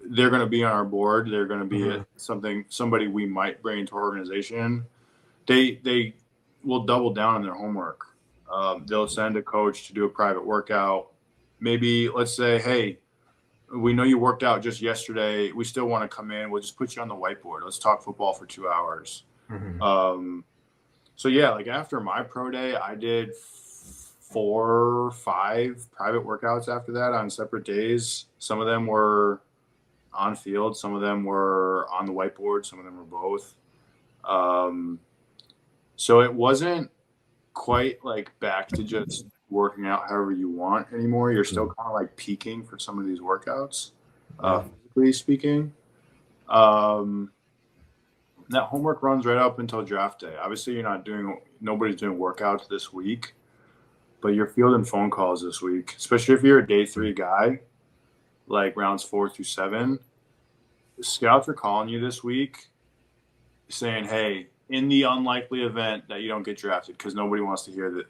they're going to be on our board. They're going to be somebody we might bring into our organization. They will double down on their homework. They'll send a coach to do a private workout. Maybe let's say, hey, we know you worked out just yesterday. We still want to come in. We'll just put you on the whiteboard. Let's talk football for 2 hours. So yeah, like after my pro day, I did 4 or 5 private workouts after that on separate days. Some of them were on field. Some of them were on the whiteboard. Some of them were both. So it wasn't quite like back to just working out however you want anymore. You're still kind of like peaking for some of these workouts, physically speaking. That homework runs right up until draft day. Obviously, nobody's doing workouts this week, but you're fielding phone calls this week, especially if you're a day 3 guy, like rounds 4 through 7. Scouts are calling you this week saying, hey, in the unlikely event that you don't get drafted, because nobody wants to hear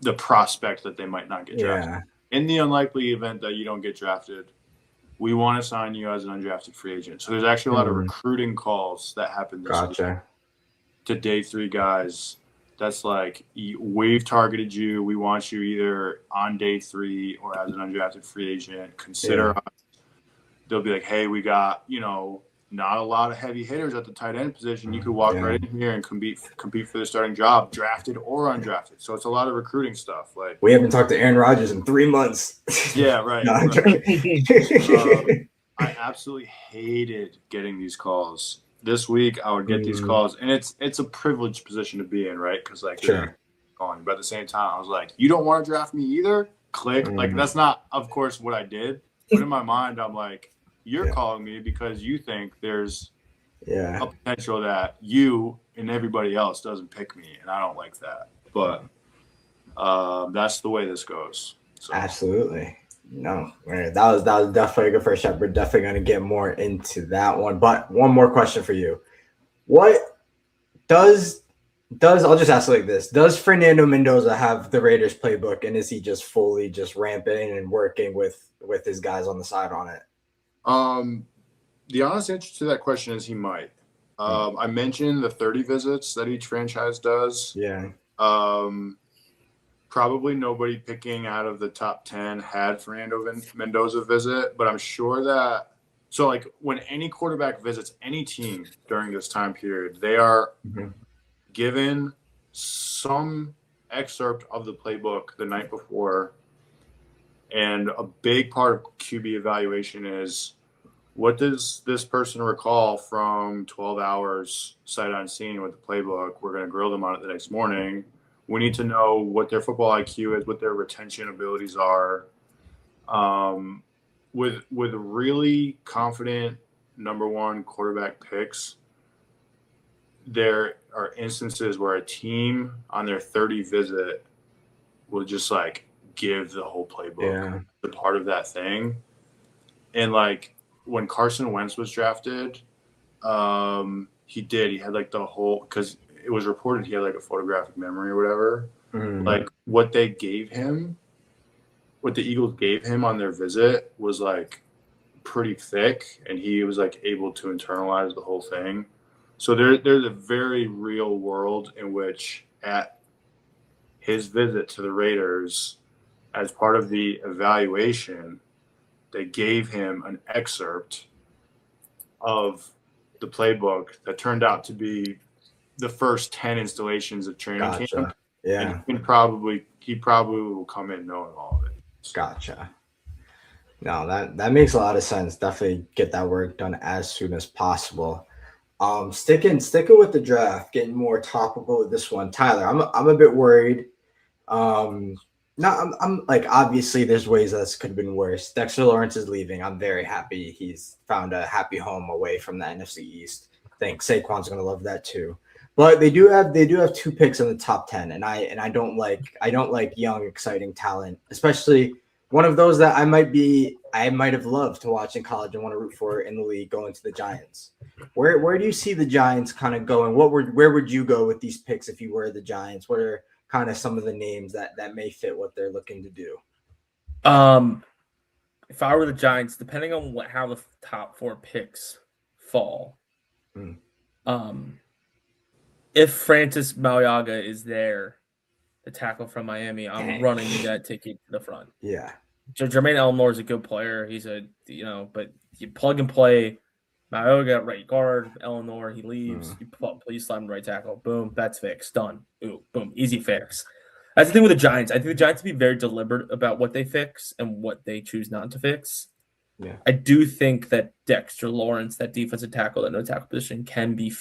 the prospect that they might not get drafted. Yeah. In the unlikely event that you don't get drafted, we want to sign you as an undrafted free agent. So there's actually a lot of recruiting calls that happen this week to day 3 guys. That's like, we've targeted you. We want you either on day 3 or as an undrafted free agent. Consider us. They'll be like, hey, we got, not a lot of heavy hitters at the tight end position. You could walk right in here and compete for the starting job, drafted or undrafted. So it's a lot of recruiting stuff. Like, we haven't talked to Aaron Rodgers in 3 months. Yeah, right. I absolutely hated getting these calls. This week I would get these calls, and it's a privileged position to be in, right? Because calling, but at the same time, I was like, you don't want to draft me either? Click. Like, that's not, of course, what I did. But in my mind, I'm like, you're calling me because you think there's a potential that you and everybody else doesn't pick me, and I don't like that. But that's the way this goes. So. Absolutely. No, that was definitely a good first step. We're definitely going to get more into that one. But one more question for you. What does I'll just ask like this. Does Fernando Mendoza have the Raiders playbook, and is he just fully just ramping and working with his guys on the side on it? The honest answer to that question is he might. I mentioned the 30 visits that each franchise does. Yeah. probably nobody picking out of the top 10 had Fernando Mendoza visit, but I'm sure that so like when any quarterback visits any team during this time period, they are given some excerpt of the playbook the night before. And a big part of QB evaluation is what does this person recall from 12 hours sight unseen with the playbook? We're going to grill them on it the next morning. We need to know what their football IQ is, what their retention abilities are. With really confident number one quarterback picks, there are instances where a team on their 30 visit will just like give the whole playbook the part of that thing. And like when Carson Wentz was drafted, he had like the whole, because it was reported he had like a photographic memory or whatever. Like what they gave him, what the Eagles gave him on their visit was like pretty thick, and he was like able to internalize the whole thing. So there's a very real world in which at his visit to the Raiders, as part of the evaluation, they gave him an excerpt of the playbook that turned out to be the first 10 installations of training camp. Yeah. And he probably will come in knowing all of it. Gotcha. No, that makes a lot of sense. Definitely get that work done as soon as possible. Sticking with the draft, getting more topical with this one. Tyler, I'm a bit worried. I'm like, obviously there's ways that this could have been worse. Dexter Lawrence is leaving. I'm very happy he's found a happy home away from the NFC East. I think Saquon's gonna love that too. But they do have 2 picks in the top 10, and I don't like young, exciting talent, especially one of those that I might have loved to watch in college and want to root for in the league going to the Giants. Where do you see the Giants kind of going? Where would you go with these picks if you were the Giants? What are kind of some of the names that may fit what they're looking to do? If I were the Giants, depending on how the top 4 picks fall, if Francis Mauiaga is there, the tackle from Miami, I'm running that ticket to the front. Yeah. Jermaine Elmore is a good player. He's but you plug and play Mauiaga at right guard, Elmore, he leaves, you slide him to right tackle. Boom, that's fixed. Done. Ooh, boom, easy fix. That's the thing with the Giants. I think the Giants will be very deliberate about what they fix and what they choose not to fix. Yeah. I do think that Dexter Lawrence, that defensive tackle, that no tackle position, can be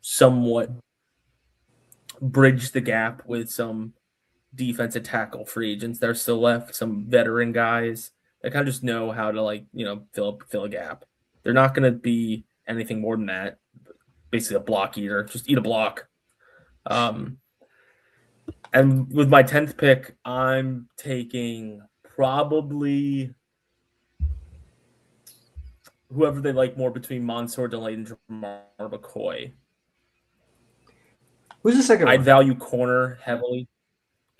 somewhat bridge the gap with some defensive tackle free agents that are still left, some veteran guys that kind of just know how to fill a gap. They're not going to be anything more than that. Basically a block eater, just eat a block. And with my 10th pick, I'm taking probably whoever they like more between Mansour Delaney and Jamar McCoy. Who's the second one? I'd value corner heavily.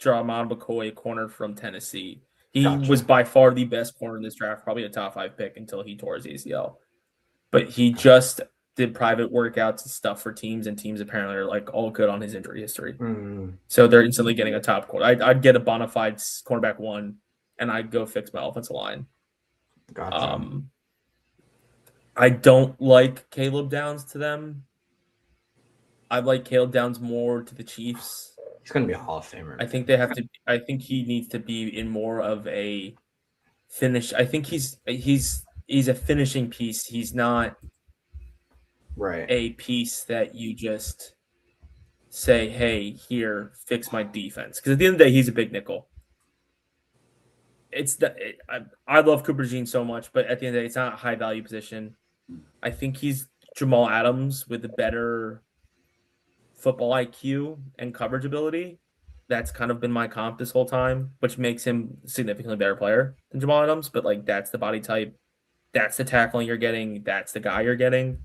Jamar McCoy, corner from Tennessee. He was by far the best corner in this draft, probably a top 5 pick until he tore his ACL. But he just did private workouts and stuff for teams, and teams apparently are like all good on his injury history. So they're instantly getting a top corner. I'd get a bona fide cornerback 1, and I'd go fix my offensive line. Gotcha. I don't like Caleb Downs to them. I like Caleb Downs more to the Chiefs. He's going to be a Hall of Famer. I think they have to. I think he needs to be in more of a finish. I think he's a finishing piece. He's not a piece that you just say, "Hey, here, fix my defense." Because at the end of the day, he's a big nickel. I love Cooper Jean so much, but at the end of the day, it's not a high value position. I think he's Jamal Adams with a better football IQ and coverage ability. That's kind of been my comp this whole time, which makes him a significantly better player than Jamal Adams. But that's the body type, that's the tackling you're getting, that's the guy you're getting.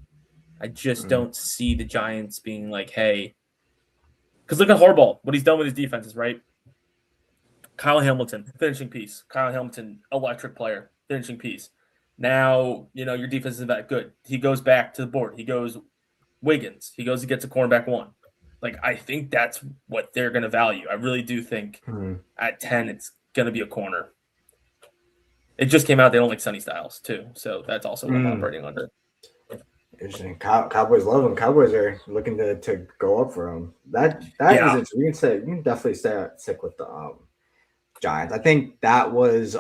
I just don't see the Giants being like, hey, because look at Harbaugh, what he's done with his defenses, right? Kyle Hamilton, finishing piece. Kyle Hamilton, electric player, finishing piece. Now, your defense isn't that good. He goes back to the board. He goes Wiggins. He goes and gets a cornerback 1. Like, I think that's what they're going to value. I really do think at 10, it's going to be a corner. It just came out they don't like Sonny Styles, too. So that's also what I'm operating under. Interesting. Cowboys love him. Cowboys are looking to go up for him. That is interesting. You can definitely stick with the Giants. I think that was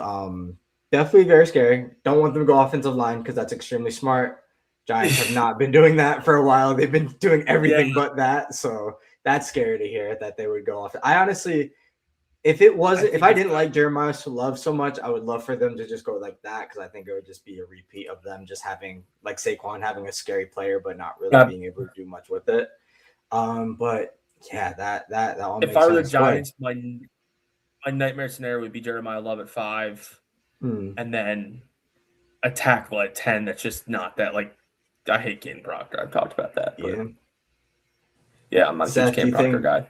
definitely very scary. Don't want them to go offensive line because that's extremely smart. Giants have not been doing that for a while. They've been doing everything but that. So that's scary to hear that they would go off. I honestly, if I didn't like Jeremiah Love so much, I would love for them to just go like that because I think it would just be a repeat of them just having like Saquon having a scary player but not really being able to do much with it. But yeah, that all makes sense. If I were the Giants, my nightmare scenario would be Jeremiah Love at 5, and then a tackle at 10. That's just not that. Like, I hate Caden Proctor. I've talked about that. Yeah, I'm not a huge Caden Proctor guy.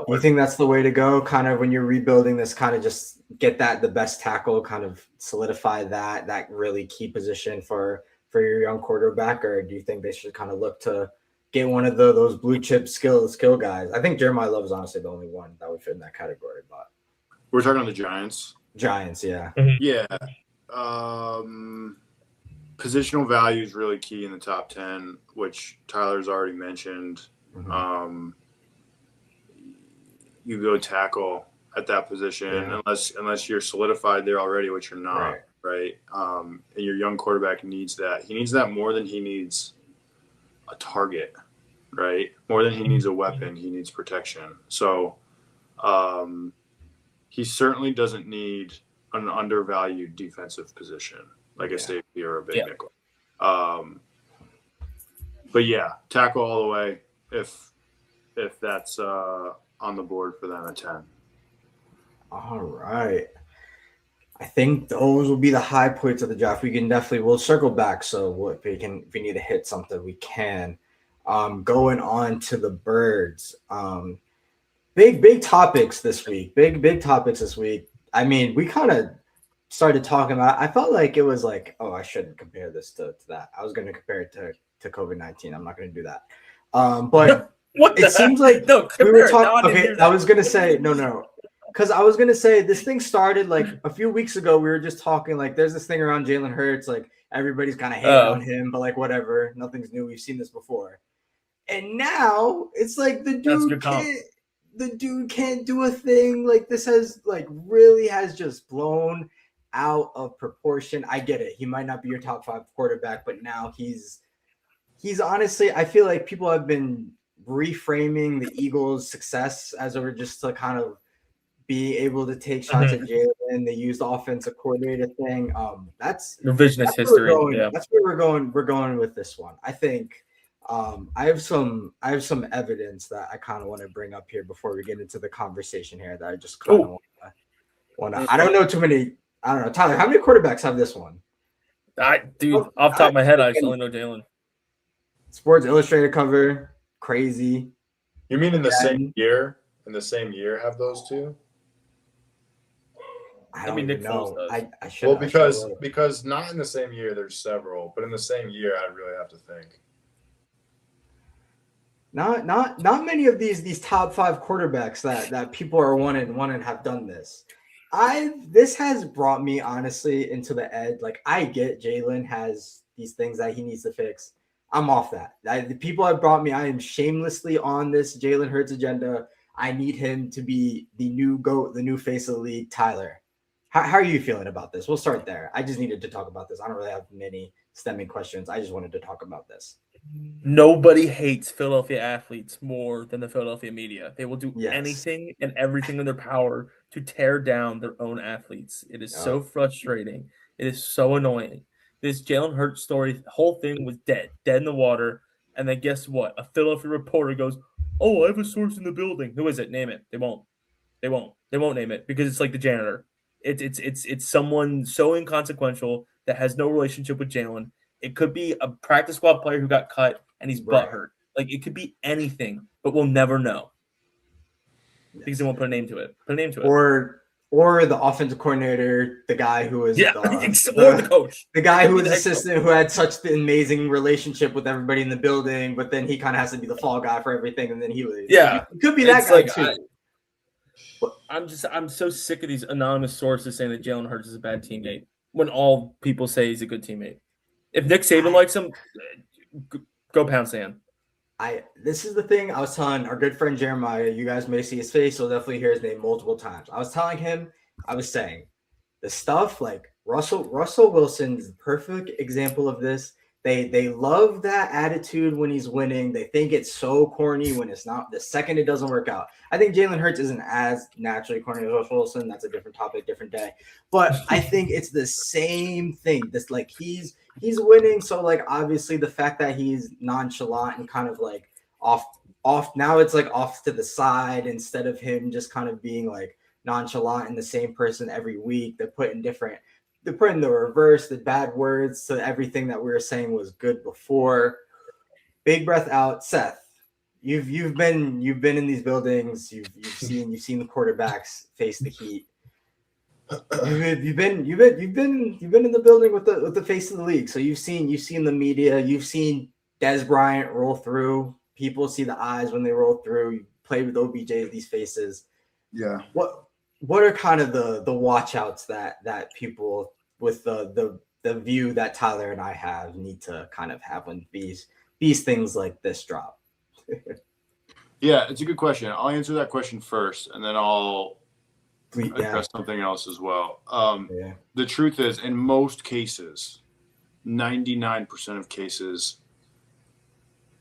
You think that's the way to go? Kind of when you're rebuilding this, kind of just get the best tackle, kind of solidify that really key position for your young quarterback, or do you think they should kind of look to get one of those blue chip skill guys? I think Jeremiah Love is honestly the only one that would fit in that category. But we're talking about the Giants. Giants, yeah, yeah. Positional value is really key in the top 10, which Tyler's already mentioned. You go tackle at that position unless you're solidified there already, which you're not, right? And your young quarterback needs that. He needs that more than he needs a target, right? More than he needs a weapon, he needs protection. So he certainly doesn't need an undervalued defensive position like a safety or a big nickel. But yeah, tackle all the way if that's on the board for them at 10. All right. I think those will be the high points of the draft. We'll circle back. So if we need to hit something, we can. Going on to the birds. Big topics this week. Big topics this week. I mean, we kind of started talking about. I felt like it was like, oh, I shouldn't compare this to that. I was going to compare it to COVID-19. I'm not going to do that. But it seems like we were talking. Okay, I was going to say no. Because I was going to say this thing started like a few weeks ago. We were just talking like there's this thing around Jalen Hurts. Like everybody's kind of hating on him, but like whatever. Nothing's new. We've seen this before. And now it's like the dude can't do a thing. Like this has just blown out of proportion. I get it. He might not be your top 5 quarterback, but now he's honestly, I feel like people have been reframing the Eagles' success as over just to kind of be able to take shots at Jalen. They use the offensive coordinator thing. That's revisionist history. That's where we're going. We're going with this one. I think I have some evidence that I kind of want to bring up here before we get into the conversation here that I just kind of want to. I don't know too many. I don't know, Tyler. How many quarterbacks have this one? Off the top of my head, I just only know Jalen. Sports Illustrated cover, crazy. You mean in the same year? In the same year, have those two? I don't Nick know. I should. Well, because not in the same year, there's several, but in the same year, I'd really have to think. Not many of these top 5 quarterbacks that people are wanting have done this. This has brought me honestly into the edge. Like I get Jalen has these things that he needs to fix. I'm off that. The people have brought me. I am shamelessly on this Jalen Hurts agenda. I need him to be the new GOAT, the new face of the league. Tyler, how are you feeling about this? We'll start there. I just needed to talk about this. I don't really have many stemming questions. I just wanted to talk about this. Nobody hates Philadelphia athletes more than the Philadelphia media. They will do anything and everything in their power to tear down their own athletes. It is so frustrating. It is so annoying. This Jalen Hurts story, the whole thing was dead in the water. And then guess what? A Philadelphia reporter goes, "Oh, I have a source in the building." Who is it? Name it. They won't name it because it's like the janitor. It's someone so inconsequential that has no relationship with Jalen. It could be a practice squad player who got cut and he's butthurt. Like it could be anything, but we'll never know because they won't put a name to it. or the offensive coordinator, the guy who was or the coach, the guy who was assistant, who had such an amazing relationship with everybody in the building, but then he kind of has to be the fall guy for everything, and then he leaves. Yeah, it could be that guy like, too. I'm so sick of these anonymous sources saying that Jalen Hurts is a bad teammate when all people say he's a good teammate. If Nick Saban likes him, go pound sand. This is the thing I was telling our good friend Jeremiah. You guys may see his face, so definitely hear his name multiple times. I was telling him, I was saying, the stuff like Russell Wilson is the perfect example of this. They love that attitude when he's winning. They think it's so corny when it's not. The second it doesn't work out, I think Jalen Hurts isn't as naturally corny as Russell Wilson. That's a different topic, different day. But I think it's the same thing. This like he's winning, so like obviously the fact that he's nonchalant and kind of like off now, it's like off to the side instead of him just kind of being like nonchalant and the same person every week. They're putting the reverse, the bad words to everything that we were saying was good before. Big breath out. Seth, you've been in these buildings. You've seen the quarterbacks face the heat. You've been in the building with the face of the league. So you've seen the media. You've seen Dez Bryant roll through. People see the eyes when they roll through. You played with OBJ, these faces. Yeah. What are kind of the watch outs that people with the view that Tyler and I have need to kind of have when these things like this drop? Yeah, it's a good question. I'll answer that question first, and then I'll address something else as well. The truth is, in most cases, 99% of cases,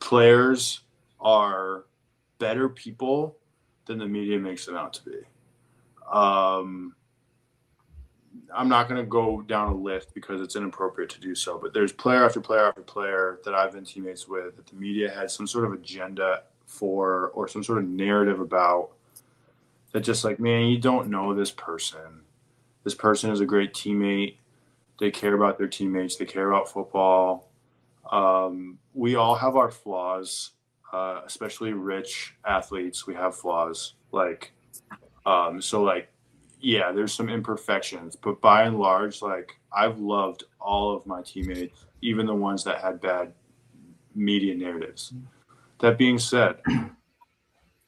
players are better people than the media makes them out to be. I'm not going to go down a list because it's inappropriate to do so, but there's player after player after player that I've been teammates with that the media had some sort of agenda for or some sort of narrative about that just like, man, you don't know this person. This person is a great teammate. They care about their teammates. They care about football. We all have our flaws, especially rich athletes. We have flaws. Yeah, there's some imperfections, but by and large, like I've loved all of my teammates, even the ones that had bad media narratives. That being said,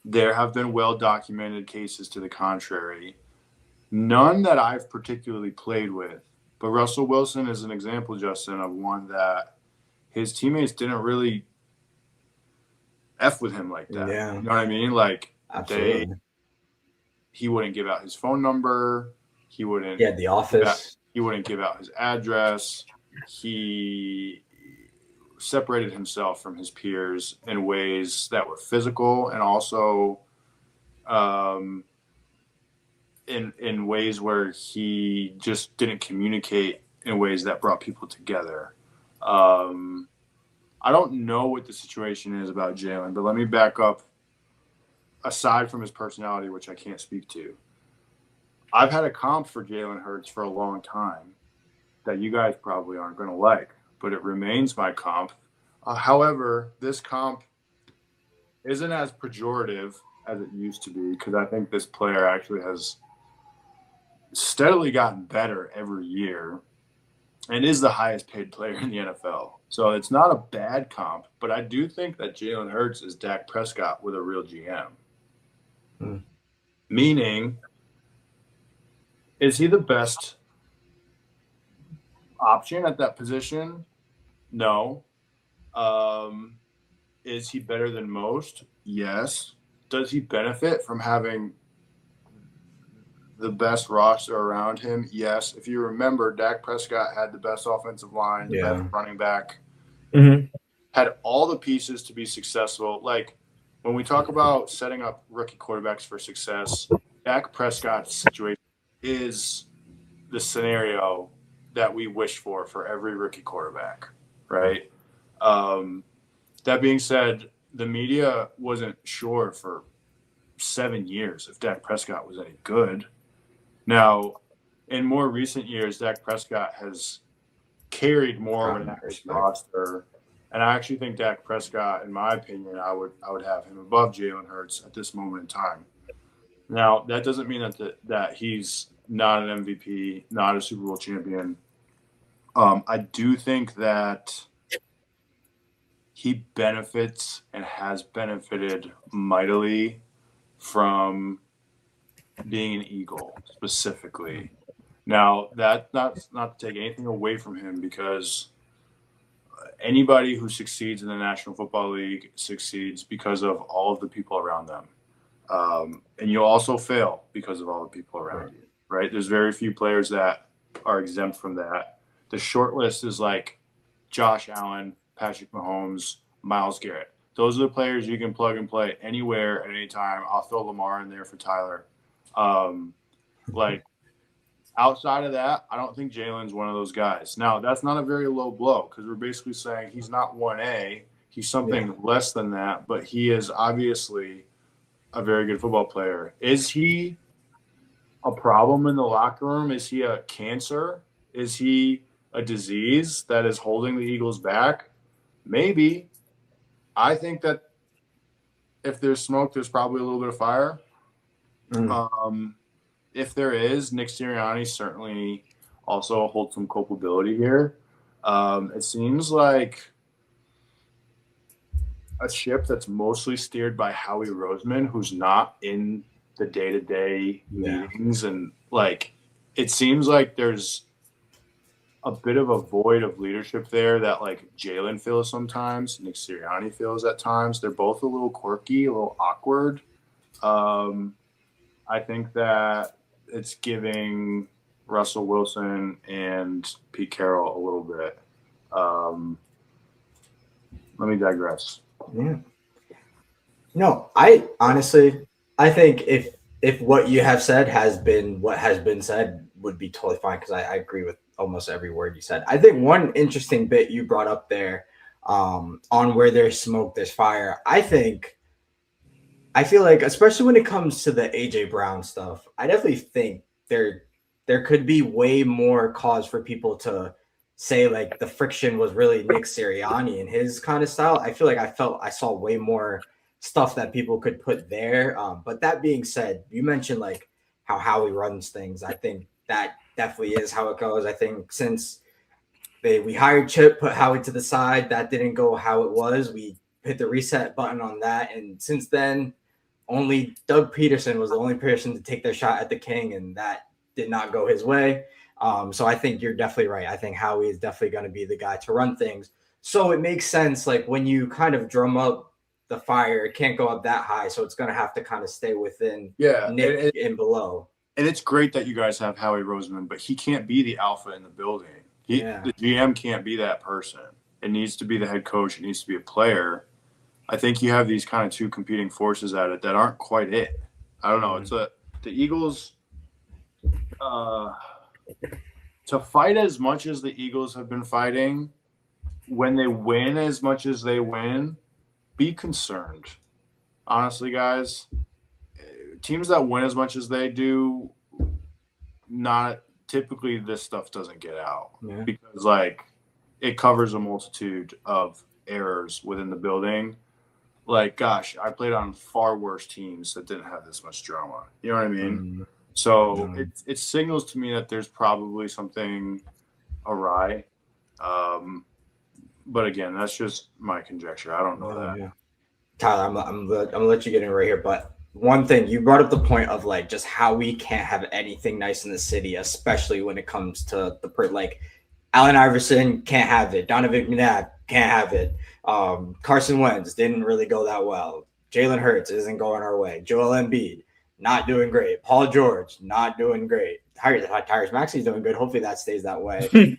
there have been well-documented cases to the contrary. None that I've particularly played with, but Russell Wilson is an example, Justin, of one that his teammates didn't really F with him like that. Yeah. You know what I mean? Like Absolutely. He wouldn't give out his phone number. He wouldn't. Yeah, the office. He wouldn't give out his address. He separated himself from his peers in ways that were physical and also in ways where he just didn't communicate in ways that brought people together. I don't know what the situation is about Jalen, but let me back up. Aside from his personality, which I can't speak to, I've had a comp for Jalen Hurts for a long time that you guys probably aren't going to like, but it remains my comp. However, this comp isn't as pejorative as it used to be because I think this player actually has steadily gotten better every year and is the highest paid player in the NFL. So it's not a bad comp, but I do think that Jalen Hurts is Dak Prescott with a real GM. Meaning, is he the best option at that position? No. Is he better than most? Yes. Does he benefit from having the best roster around him? Yes. If you remember, Dak Prescott had the best offensive line, the best running back, had all the pieces to be successful. Like, when we talk about setting up rookie quarterbacks for success, Dak Prescott's situation is the scenario that we wish for every rookie quarterback, right? That being said, the media wasn't sure for 7 years if Dak Prescott was any good. Now, in more recent years, Dak Prescott has carried more of an average roster. And I actually think Dak Prescott, in my opinion, I would have him above Jalen Hurts at this moment in time. Now, that doesn't mean that he's not an MVP, not a Super Bowl champion. I do think that he benefits and has benefited mightily from being an Eagle specifically. Now, that's not to take anything away from him, because anybody who succeeds in the National Football League succeeds because of all of the people around them. And you'll also fail because of all the people around you, right? There's very few players that are exempt from that. The short list is like Josh Allen, Patrick Mahomes, Myles Garrett. Those are the players you can plug and play anywhere at any time. I'll throw Lamar in there for Tyler. Like, outside of that, I don't think Jalen's one of those guys. Now, that's not a very low blow, because we're basically saying he's not 1A. He's something less than that, but he is obviously a very good football player. Is he a problem in the locker room? Is he a cancer? Is he a disease that is holding the Eagles back? Maybe. I think that if there's smoke, there's probably a little bit of fire. If there is, Nick Sirianni certainly also holds some culpability here. It seems like a ship that's mostly steered by Howie Roseman, who's not in the day-to-day meetings. And, like, it seems like there's a bit of a void of leadership there that, like, Jalen feels sometimes, Nick Sirianni feels at times. They're both a little quirky, a little awkward. I think that it's giving Russell Wilson and Pete Carroll a little bit. Let me digress. Yeah. No, I honestly, I think if what you have said has been what has been said, would be totally fine, because I agree with almost every word you said. I think one interesting bit you brought up there, on where there's smoke, there's fire. I feel like, especially when it comes to the AJ Brown stuff, I definitely think there could be way more cause for people to say, like, the friction was really Nick Sirianni and his kind of style. I feel like I saw way more stuff that people could put there. But that being said, you mentioned, like, how Howie runs things. I think that definitely is how it goes. I think since we hired Chip, put Howie to the side, that didn't go how it was. We hit the reset button on that, and since then, only Doug Peterson was the only person to take their shot at the King, and that did not go his way. So I think you're definitely right. I think Howie is definitely going to be the guy to run things. So it makes sense, like, when you kind of drum up the fire, it can't go up that high, so it's going to have to kind of stay within Nick and below. And it's great that you guys have Howie Roseman, but he can't be the alpha in the building. The GM can't be that person. It needs to be the head coach. It needs to be a player. I think you have these kind of two competing forces at it that aren't quite it. I don't know. It's the Eagles, to fight as much as the Eagles have been fighting, when they win as much as they win, be concerned. Honestly, guys, teams that win as much as they do, not typically this stuff doesn't get out, because, like, it covers a multitude of errors within the building. Like, gosh, I played on far worse teams that didn't have this much drama. You know what I mean? So it signals to me that there's probably something awry. But again, that's just my conjecture. I don't know that. Yeah. Tyler, I'm gonna let you get in right here, but one thing you brought up, the point of, like, just how we can't have anything nice in the city, especially when it comes to like Allen Iverson can't have it, Donovan McNabb can't have it, Carson Wentz didn't really go that well, Jalen Hurts isn't going our way, Joel Embiid not doing great, Paul George not doing great, Tyrese Maxey's doing good. Hopefully that stays that way.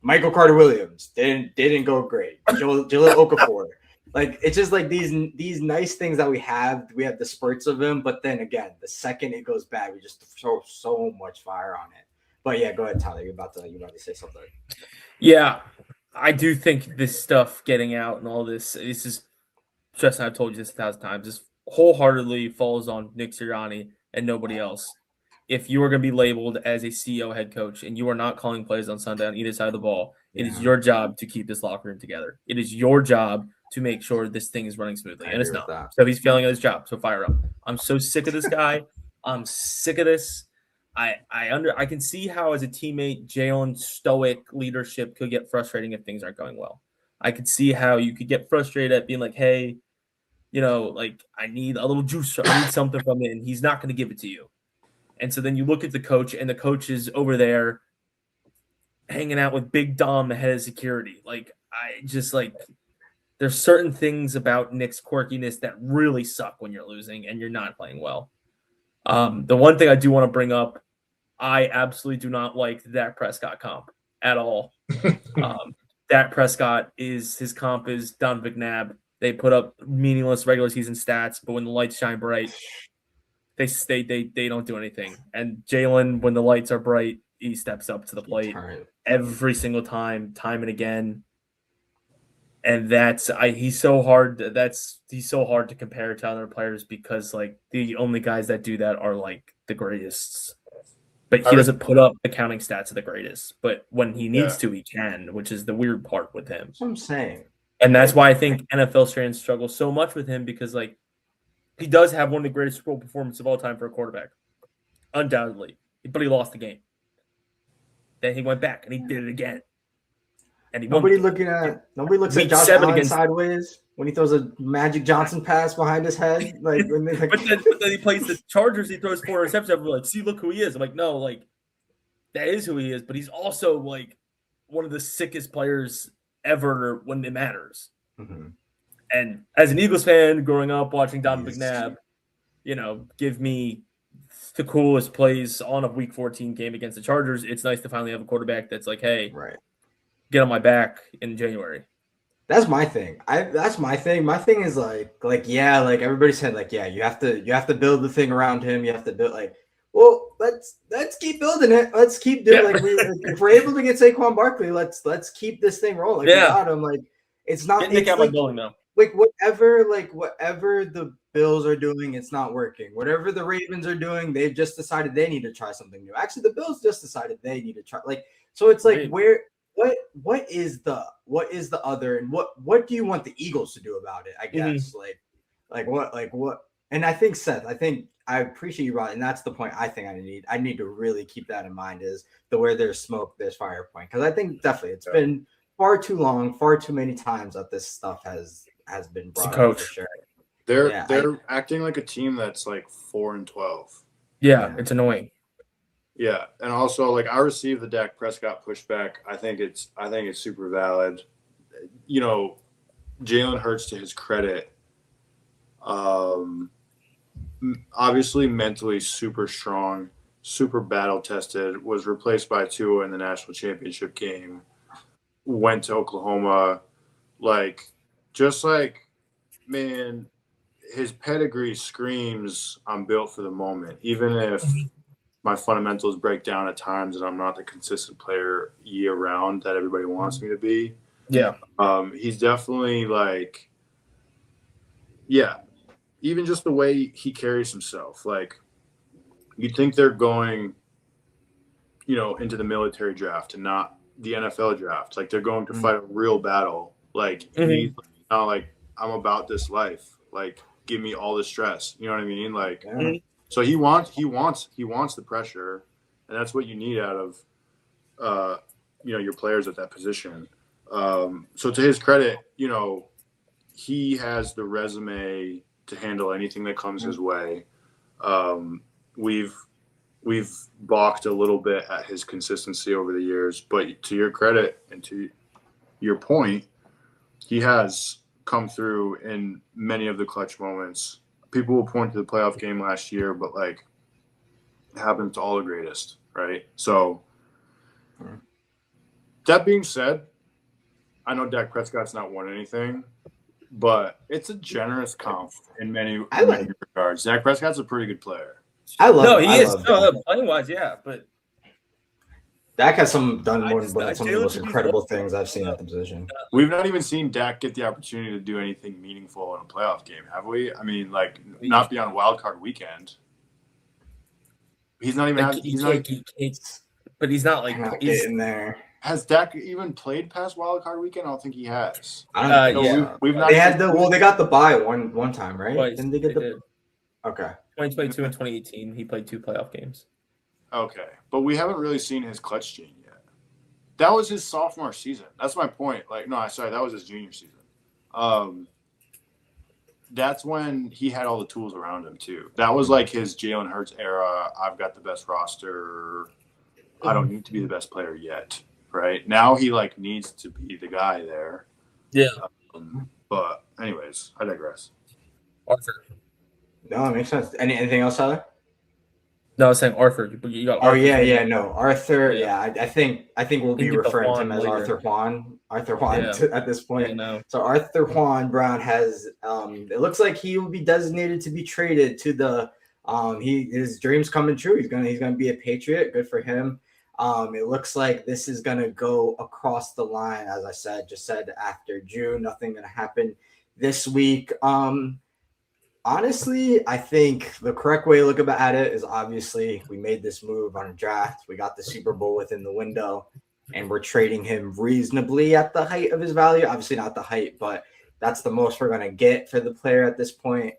Michael Carter Williams didn't go great. Jaleel Okafor. Like, it's just like these nice things that we have the spurts of them, but then again, the second it goes bad, we just throw so much fire on it. But yeah, go ahead, Tyler. You're about to say something. Yeah, I do think this stuff getting out and all this is just, I've told you this 1,000 times, this wholeheartedly falls on Nick Sirianni and nobody else. if you are going to be labeled as a CEO head coach and you are not calling plays on Sunday on either side of the ball, it is your job to keep this locker room together. It is your job to make sure this thing is running smoothly, and it's not. So he's failing at his job. So fire him. I'm so sick of this guy. I'm sick of this. I can see how, as a teammate, Jalen's stoic leadership could get frustrating if things aren't going well. I could see how you could get frustrated at being like, hey, like, I need a little juice. I need something from it, and he's not going to give it to you. And so then you look at the coach, and the coach is over there hanging out with Big Dom, the head of security. Like, I just, like, there's certain things about Nick's quirkiness that really suck when you're losing and you're not playing well. The one thing I do want to bring up, I absolutely do not like the Dak Prescott comp at all. Dak Prescott his comp is Don McNabb. They put up meaningless regular season stats, but when the lights shine bright, they don't do anything. And Jalen, when the lights are bright, he steps up to the plate every single time and again. And he's so hard to compare to other players because, like, the only guys that do that are, like, the greatest. But he doesn't put up the counting stats of the greatest. But when he needs to, he can, which is the weird part with him. That's what I'm saying. And that's why I think NFL fans struggle so much with him, because, like, he does have one of the greatest Super Bowl performances of all time for a quarterback, undoubtedly. But he lost the game. Then he went back and he did it again. And nobody looks at Josh Allen sideways when he throws a Magic Johnson pass behind his head. Like, but then he plays the Chargers. He throws 4 interceptions. Everyone's like, see, look who he is. I'm like, no, like, that is who he is. But he's also, like, one of the sickest players ever when it matters. Mm-hmm. And as an Eagles fan, growing up watching Don McNabb, give me the coolest plays on a Week 14 game against the Chargers. It's nice to finally have a quarterback that's like, hey, get on my back in January. That's my thing. That's my thing. My thing is like everybody said, like, you have to build the thing around him. You have to build, like, well, let's keep building it. Let's keep doing if we're able to get Saquon Barkley, let's keep this thing rolling. Without him, like, it's not. Get Nick out my building now. Like, whatever the Bills are doing, it's not working. Whatever the Ravens are doing, they've just decided they need to try something new. Actually, the Bills just decided they need to try. Like, so it's like, what is the other, and what do you want the Eagles to do about it? I guess what. And I think, Seth, I appreciate you brought it, and that's the point I think I need to really keep that in mind, is the where there's smoke, there's fire point. Because I think definitely it's been far too long, far too many times that this stuff has been brought up. For sure. They're acting like a team that's like 4-12. Yeah, it's annoying. Yeah, and also, like, I received the Dak Prescott pushback. I think it's super valid. Jalen Hurts, to his credit, obviously mentally super strong, super battle tested. Was replaced by Tua in the national championship game. Went to Oklahoma, man, his pedigree screams, I'm built for the moment. Even if my fundamentals break down at times and I'm not the consistent player year round that everybody wants me to be. Yeah. He's definitely even just the way he carries himself. Like, you'd think they're going, into the military draft and not the NFL draft. Like, they're going to fight a real battle. Like, he's not like, I'm about this life. Like, give me all the stress. You know what I mean? Like, so he wants the pressure, and that's what you need out of, your players at that position. So to his credit, he has the resume to handle anything that comes his way. We've balked a little bit at his consistency over the years, but to your credit and to your point, he has come through in many of the clutch moments. People will point to the playoff game last year, but it happens to all the greatest, right? So that being said, I know Dak Prescott's not won anything, but it's a generous comp in many regards. Dak Prescott's a pretty good player. He is. Playing wise, yeah, but Dak has done some of the most incredible things I've seen at the position. We've not even seen Dak get the opportunity to do anything meaningful in a playoff game, have we? I mean, not be on wild card weekend. He's not even. Like, but he's not like Not he's, getting there. Has Dak even played past Wild Card Weekend? I don't think he has. I don't think yeah. so. We've not. They had they got the bye one time, right? twice. Didn't they get the? did. Okay. 2022 and 2018, he played 2 playoff games. Okay, but we haven't really seen his clutch gene yet. That was his sophomore season. That's my point. Like, no, sorry, that was his junior season. That's when he had all the tools around him too. That was like his Jalen Hurts era. I've got the best roster. I don't need to be the best player yet. Right now, he like needs to be the guy there. Yeah. But anyways, I digress. Arthur. No, it makes sense. Anything else, Tyler? No, I was saying Arthur. You got Oh Arthur. no, Arthur. Yeah, I think we'll be get the referring to him Juan as later. Arthur Juan. Arthur Juan Yeah. at this point. Yeah, no. So Arthur Juan Brown has. It looks like he will be designated to be traded to the. His dreams coming true. He's gonna be a Patriot. Good for him. It looks like this is gonna go across the line, as I said after June. Nothing gonna happen this week. Honestly, I think the correct way to look at it is obviously we made this move on a draft. We got the Super Bowl within the window, and we're trading him reasonably at the height of his value. Obviously not the height, but that's the most we're gonna get for the player at this point.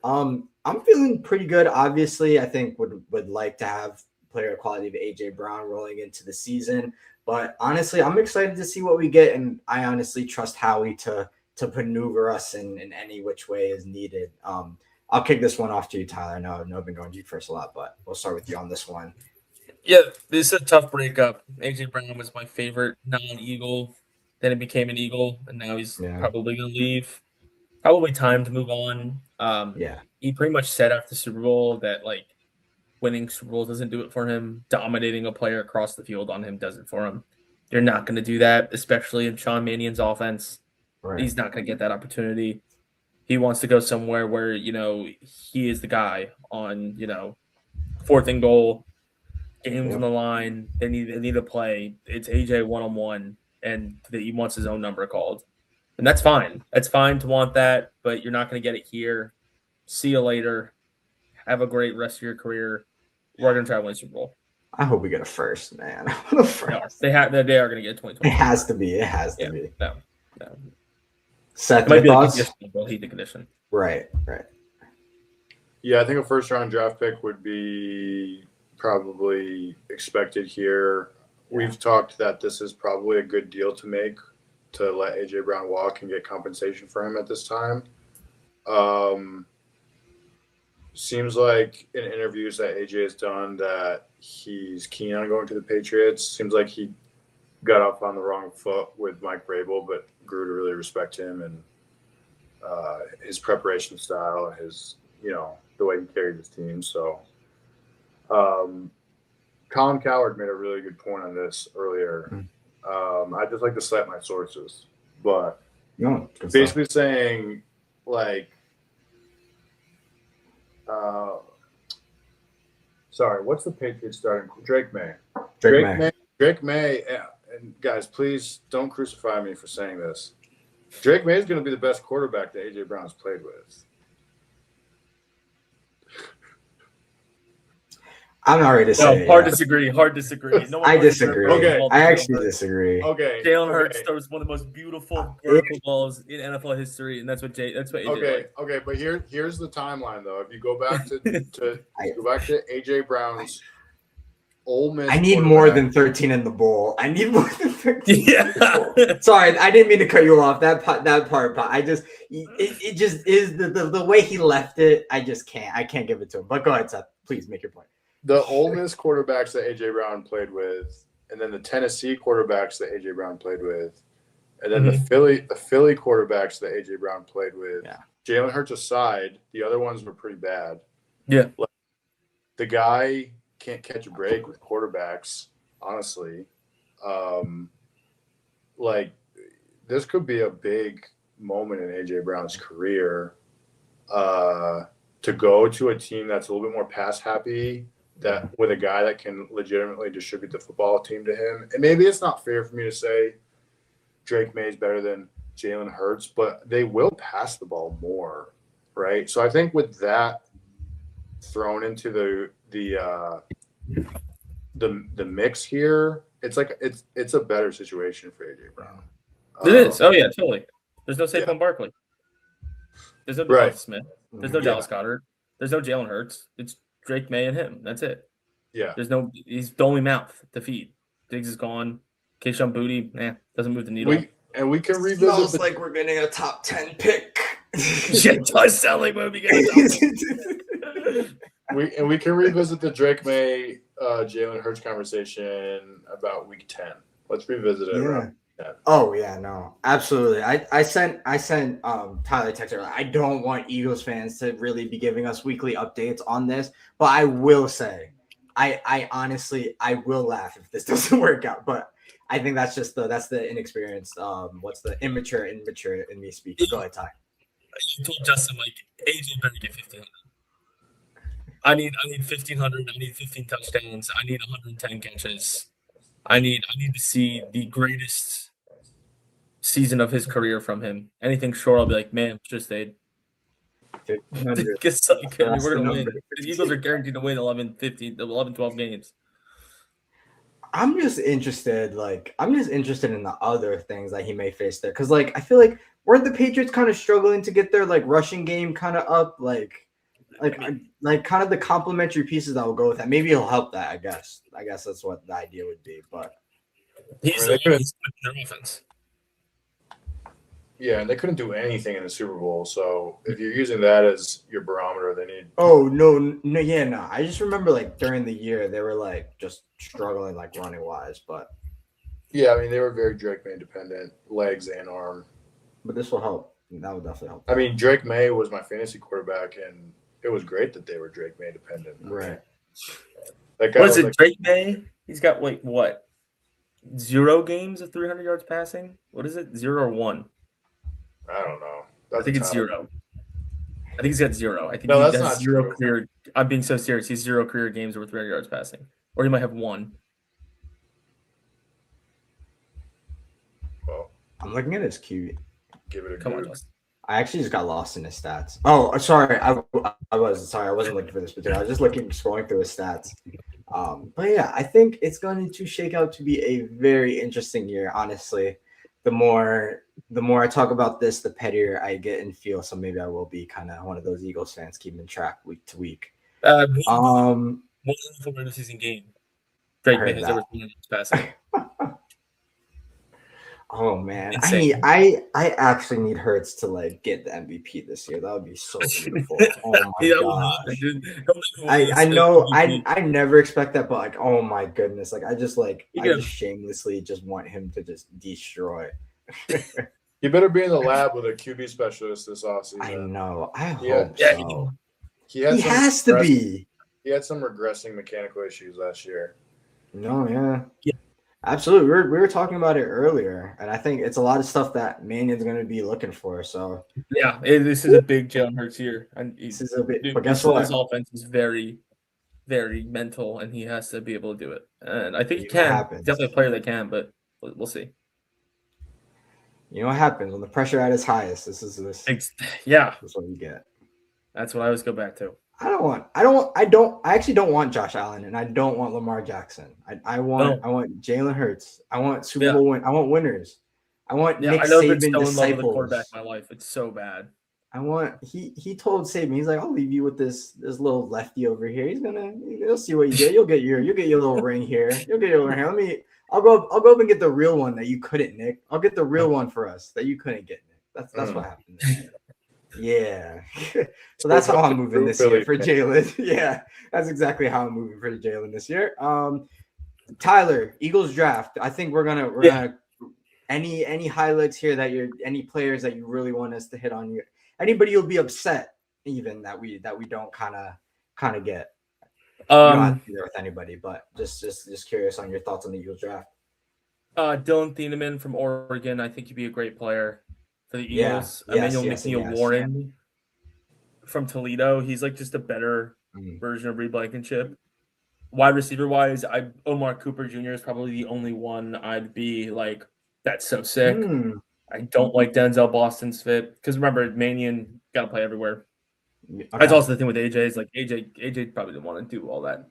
I'm feeling pretty good. Obviously, I think would like to have player quality of AJ Brown rolling into the season, but honestly, I'm excited to see what we get, and I honestly trust Howie to maneuver us in any which way is needed. I'll kick this one off to you, Tyler. I know I've been going to you first a lot, but we'll start with you on this one. Yeah, this is a tough breakup. AJ Brown was my favorite non-Eagle. Then it became an Eagle, and now he's probably going to leave. Probably time to move on. He pretty much said after the Super Bowl that like winning Super Bowl doesn't do it for him. Dominating a player across the field on him does it for him. You're not going to do that, especially in Sean Mannion's offense. Right. He's not going to get that opportunity. He wants to go somewhere where, he is the guy on, 4th and goal, games on the line. They need to play. It's AJ one-on-one, and he wants his own number called. And that's fine. That's fine to want that, but you're not going to get it here. See you later. Have a great rest of your career. We're going to try to win Super Bowl. I hope we get a first, man. A first. They are going to get 2020. It has to be. No. Seth, it might be thoughts? Heat the condition. Right. Yeah, I think a first-round draft pick would be probably expected here. We've talked that this is probably a good deal to make to let AJ Brown walk and get compensation for him at this time. Seems like in interviews that AJ has done that he's keen on going to the Patriots. Seems like he got off on the wrong foot with Mike Vrabel, but grew to really respect him and his preparation style and his, the way he carried his team. So Colin Cowherd made a really good point on this earlier. I just like to cite my sources, but basically saying like, what's the Patriots starting? Drake May. Drake May. And guys, please don't crucify me for saying this. Drake May is going to be the best quarterback that AJ Brown's played with. I'm not ready to say. Hard disagree. No I disagree. Okay. I actually disagree. Okay. Jalen Hurts throws one of the most beautiful vertical balls in NFL history, and that's what AJ. Okay. But here's the timeline though. If you go back to AJ Brown's Ole Miss. I need more than 13 in the bowl. I need more than 13. Yeah. Sorry, I didn't mean to cut you off that part, but I just it just is the way he left it. I just can't. I can't give it to him. But go ahead, Seth. Please make your point. The Ole Miss quarterbacks that AJ Brown played with, and then the Tennessee quarterbacks that AJ Brown played with, and then the Philly quarterbacks that AJ Brown played with. Yeah. Jalen Hurts aside, the other ones were pretty bad. Yeah. The guy can't catch a break with quarterbacks, honestly. This could be a big moment in AJ Brown's career to go to a team that's a little bit more pass happy, that with a guy that can legitimately distribute the football team to him. And maybe it's not fair for me to say Drake May is better than Jalen Hurts, but they will pass the ball more, right? So I think with that thrown into the the mix here, it's like it's a better situation for AJ Brown. It is. Oh yeah, totally. There's no Saquon Yeah. Barkley. There's no Right. Devonta Smith. There's no Yeah. Dallas Goedert. There's no Jalen Hurts. It's Drake May and him. That's it. Yeah. There's no. He's the only mouth to feed. Diggs is gone. Keyshawn Booty, doesn't move the needle. We can revisit. Smells like we're getting a top 10 pick. Yeah, it does sound like we'll be getting we can revisit the Drake May Jalen Hurts conversation about week 10. Let's revisit it. Around that. Oh yeah, no, absolutely. I sent Tyler a text earlier. I don't want Eagles fans to really be giving us weekly updates on this, but I will say, I honestly I will laugh if this doesn't work out. But I think that's just the inexperienced what's the immature in me speaking. Go ahead, Ty. I told Justin AJ better get 1,500. I need 1,500. I need 15 touchdowns. I need 110 catches. I need to see the greatest season of his career from him. Anything short, I'll be like, man, just stayed. We're going to win. The Eagles are guaranteed to win 11, 12 games. I'm just interested in the other things that he may face there. Because, I feel like weren't the Patriots kind of struggling to get their, rushing game kind of up? Kind of the complementary pieces that will go with that. Maybe he'll help that, I guess. I guess that's what the idea would be. But he's their offense. Yeah, and they couldn't do anything in the Super Bowl. So if you're using that as your barometer, they need. Oh no! I just remember during the year they were just struggling running wise, but yeah, I mean they were very Drake May dependent, legs and arm. But this will help. That will definitely help. I mean, Drake May was my fantasy quarterback, and it was great that they were Drake May dependent. Right. That guy was it Drake May? He's got what? 0 games of 300 yards passing? What is it? 0 or 1? I don't know. I think it's 0. I think he's got 0. I think no, he that's has not 0 true. career. I'm being so serious. He's 0 career games over 300 yards passing, or he might have 1. Well, I'm looking at his QB. Give it a Come on, good. Justin. I actually just got lost in his stats. Oh, sorry. I wasn't looking for this particular. I was just scrolling through his stats. But yeah, I think it's going to shake out to be a very interesting year. Honestly, the more I talk about this, the pettier I get and feel. So maybe I will be kind of one of those Eagles fans keeping track week to week. One regular season game. Drake May has ever seen passing. Oh man, Insane. I actually need Hurts to get the MVP this year. That would be so beautiful. Oh my gosh. I know I never expect that, but oh my goodness, I just shamelessly just want him to just destroy. You better be in the lab with a QB specialist this offseason. I know. I hope so. He has to be. He had some regressing mechanical issues last year. No, yeah. Absolutely. We were talking about it earlier, and I think it's a lot of stuff that Mannion's going to be looking for. So yeah, this is a big Jalen Hurts year, and this is a bit. But guess what? His offense is very, very mental, and he has to be able to do it. And I think he can. Definitely a player that can, but we'll see. You know what happens when the pressure at its highest? Yeah, that's what you get. That's what I always go back to. I actually don't want Josh Allen, and I don't want Lamar Jackson. I want Jalen Hurts. I want Super Bowl win. I want winners. I want Nick Saban disciples. I know in love with the quarterback in my life. It's so bad. He told Saban, he's like, I'll leave you with this little lefty over here. He'll see what you get. You'll get your little ring here. You'll get your ring here. I'll go up and get the real one that you couldn't, Nick. I'll get the real one for us that you couldn't get, Nick. That's what happened. Yeah. So that's how I'm moving this year for Jalen. Yeah, that's exactly how I'm moving for Jalen this year. Tyler, Eagles draft. I think we're gonna any highlights here that any players that you really want us to hit on you. Anybody you'll be upset even that we don't kind of get. You don't have to be there with anybody, but just curious on your thoughts on the Eagles draft. Dylan Thieneman from Oregon. I think he'd be a great player for the Eagles. Emmanuel McNeil-Warren from Toledo. He's just a better version of Reed Blankenship. Wide receiver wise, Omar Cooper Jr. is probably the only one I'd be that's so sick. I don't like Denzel Boston's fit because remember, Mannion got to play everywhere. Okay. That's also the thing with AJ is AJ probably didn't want to do all that.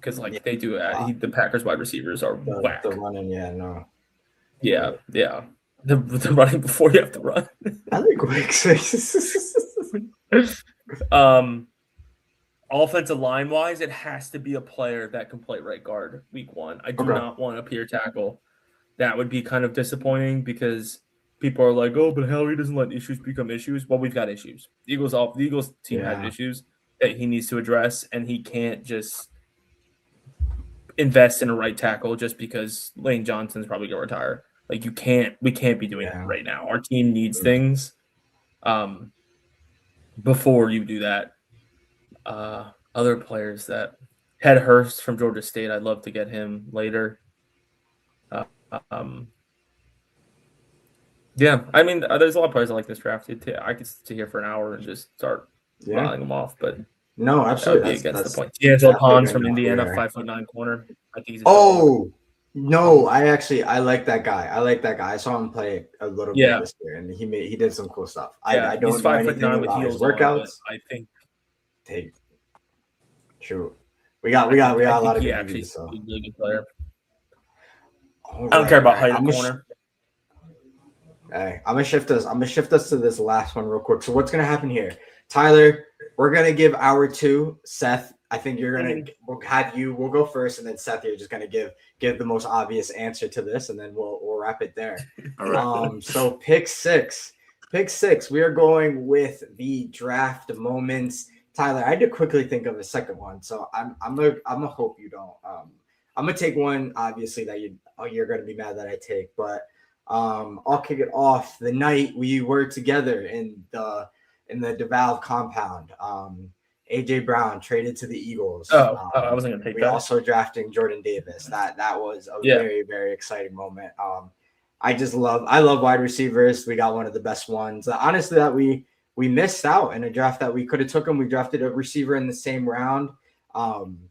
because like they do. The Packers wide receivers are whack. The running, yeah, no. Yeah. The running before you have to run. I think week 6. Offensive line wise, it has to be a player that can play right guard week 1. I do not want a pure tackle. That would be kind of disappointing because people are like, oh, but Howie doesn't let issues become issues. Well, we've got issues. The Eagles team has issues that he needs to address, and he can't just invest in a right tackle just because Lane Johnson's probably going to retire. Like we can't be doing that right now. Our team needs things before you do that. Other players that Ted Hurst from Georgia State, I'd love to get him later. Yeah, I mean, there's a lot of players I like this draft. I could sit here for an hour and just start rattling them off, but no, absolutely, that would be against the point. D'Angelo Pons from Indiana, 5'9" corner. I think he's no, I like that guy. I saw him play a little bit this year, and he did some cool stuff. I don't he's know 5'9" anything with about his heels workouts. I think. True. We got a lot of good actually so. He's a really good player. I don't care about height of corner. I'm gonna shift us to this last one real quick. So what's gonna happen here, Tyler? We're gonna give our 2. Seth, I think we'll go first, and then Seth, you're just gonna give the most obvious answer to this, and then we'll wrap it there. All right. So pick 6. We are going with the draft moments. Tyler, I had to quickly think of a second one, so I'm gonna hope you don't. I'm gonna take one obviously that you're gonna be mad that I take, but I'll kick it off. The night we were together in the DeValve compound, AJ Brown traded to the Eagles. I wasn't gonna take that. We also drafting Jordan Davis. That was a very, very exciting moment. I love wide receivers. We got one of the best ones. Honestly, that we missed out in a draft that we could have took him. We drafted a receiver in the same round. I'm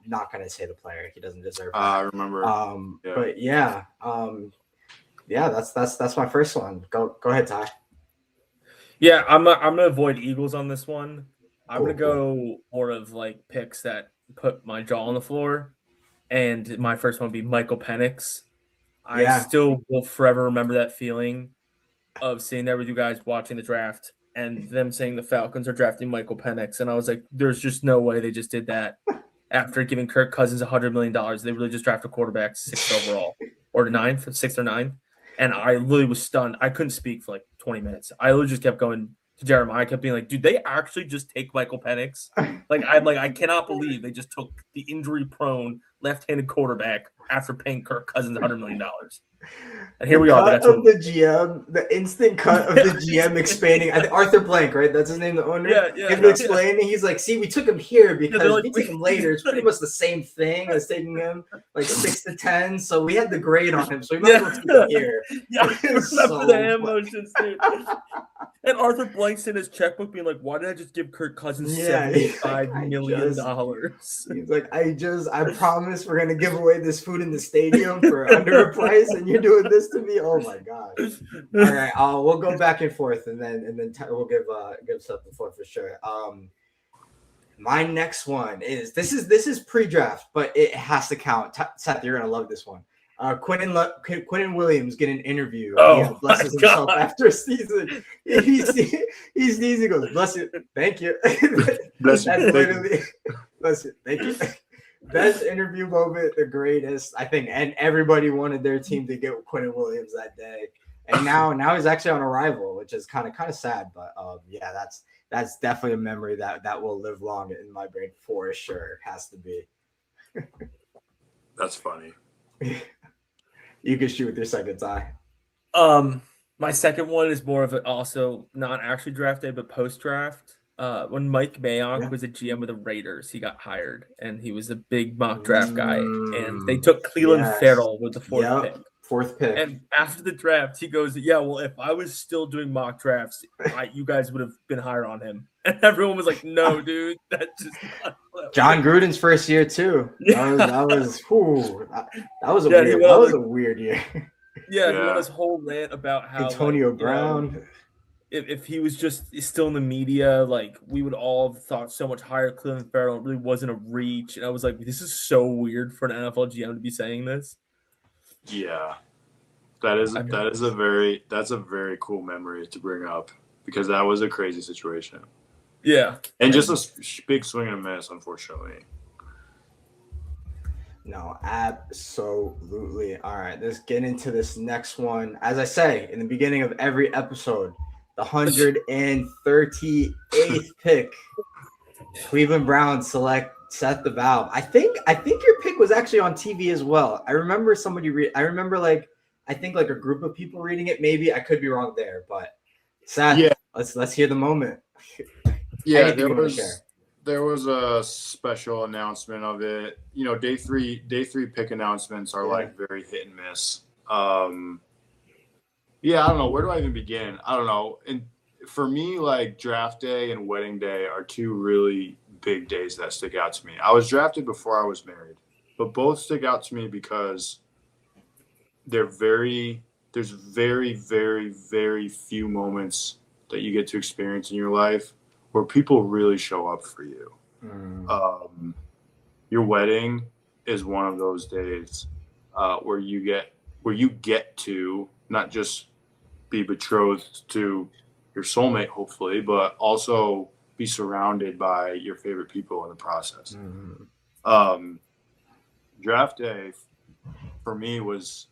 not gonna say the player. He doesn't deserve it. I remember. But that's my first one. Go ahead, Ty. Yeah, I'm gonna avoid Eagles on this one. I'm gonna go more of like picks that put my jaw on the floor, and my first one would be Michael Penix. I still will forever remember that feeling of sitting there with you guys watching the draft and them saying the Falcons are drafting Michael Penix, and I was like, "There's just no way they just did that." After giving Kirk Cousins $100 million, they really just drafted a quarterback 6th overall or 6th or 9th, and I literally was stunned. I couldn't speak for like 20 minutes. I literally just kept going to Jeremiah. I kept being like, "Dude, they actually just take Michael Penix?" I cannot believe they just took the injury-prone left-handed quarterback after paying Kirk Cousins $100 million. And here we are. That's of the GM, the instant cut of the GM expanding. I think Arthur Blank, right? That's his name, the owner. Yeah. Him explaining, he's like, "See, we took him here because if we took him later, it's pretty much the same thing as taking him like 6 to 10. So we had the grade on him, so we might as well take him here." Yeah, I remember the hand motions, dude. And Arthur Blank's in his checkbook being like, "Why did I just give Kirk Cousins $75 million?" He's like, I promise we're gonna give away this food in the stadium for under a price, and you're doing this to me. Oh my god! All right, we'll go back and forth, and then we'll give Seth the floor for sure. My next one is this is pre-draft, but it has to count. Seth, you're gonna love this one. Quinnen Williams get an interview. Oh, he blesses himself after a season. He sneezes. He goes, "Bless you, thank you." Bless you, literally, bless you, thank you. Best interview moment, the greatest, I think, and everybody wanted their team to get Quinnen Williams that day. And now he's actually on arrival, which is kind of sad. But that's definitely a memory that will live long in my brain for sure. Has to be. That's funny. You can shoot with your second tie. My second one is more of an also not actually drafted, but post-draft. When Mike Mayock was a GM with the Raiders, he got hired, and he was a big mock draft guy. And they took Cleveland Farrell with the fourth pick. And after the draft, he goes, "Yeah, well, if I was still doing mock drafts, you guys would have been higher on him." And everyone was like, "No, dude, that's just not." John Gruden's first year too. That was a weird year. Yeah, he went his whole rant about how Antonio Brown. if he was just still in the media, like we would all have thought so much higher Cleveland Farrell. It really wasn't a reach. And I was like, this is so weird for an NFL GM to be saying this. Yeah. That's I mean, a very cool memory to bring up because that was a crazy situation. yeah. And just a big swing and a miss, unfortunately. No, absolutely. All right, let's get into this next one. As I say in the beginning of every episode, the 138th pick, Cleveland Browns select Seth DeValve. I think your pick was actually on TV as well. I remember I remember I think like a group of people reading it. Maybe I could be wrong there, but Seth, Yeah. let's hear the moment. Yeah, there was a special announcement of it. You know, day three pick announcements are like very hit and miss. Yeah, I don't know. Where do I even begin? I don't know. And for me, like draft day and wedding day are two really big days that stick out to me. I was drafted before I was married, but both stick out to me because there's very, very, very few moments that you get to experience in your life where people really show up for you. Your wedding is one of those days where you get to not just be betrothed to your soulmate, hopefully, but also be surrounded by your favorite people in the process. Draft day for me was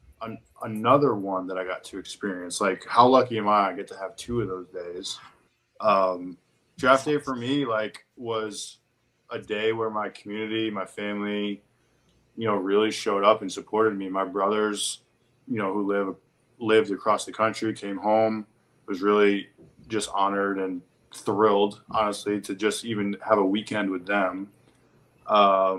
another one that I got to experience. Like, how lucky am I get to have two of those days? Draft day for me, like, was a day where my community, my family, you know, really showed up and supported me. My brothers, you know, who lived across the country, came home, was really just honored and thrilled, honestly, to just even have a weekend with them. I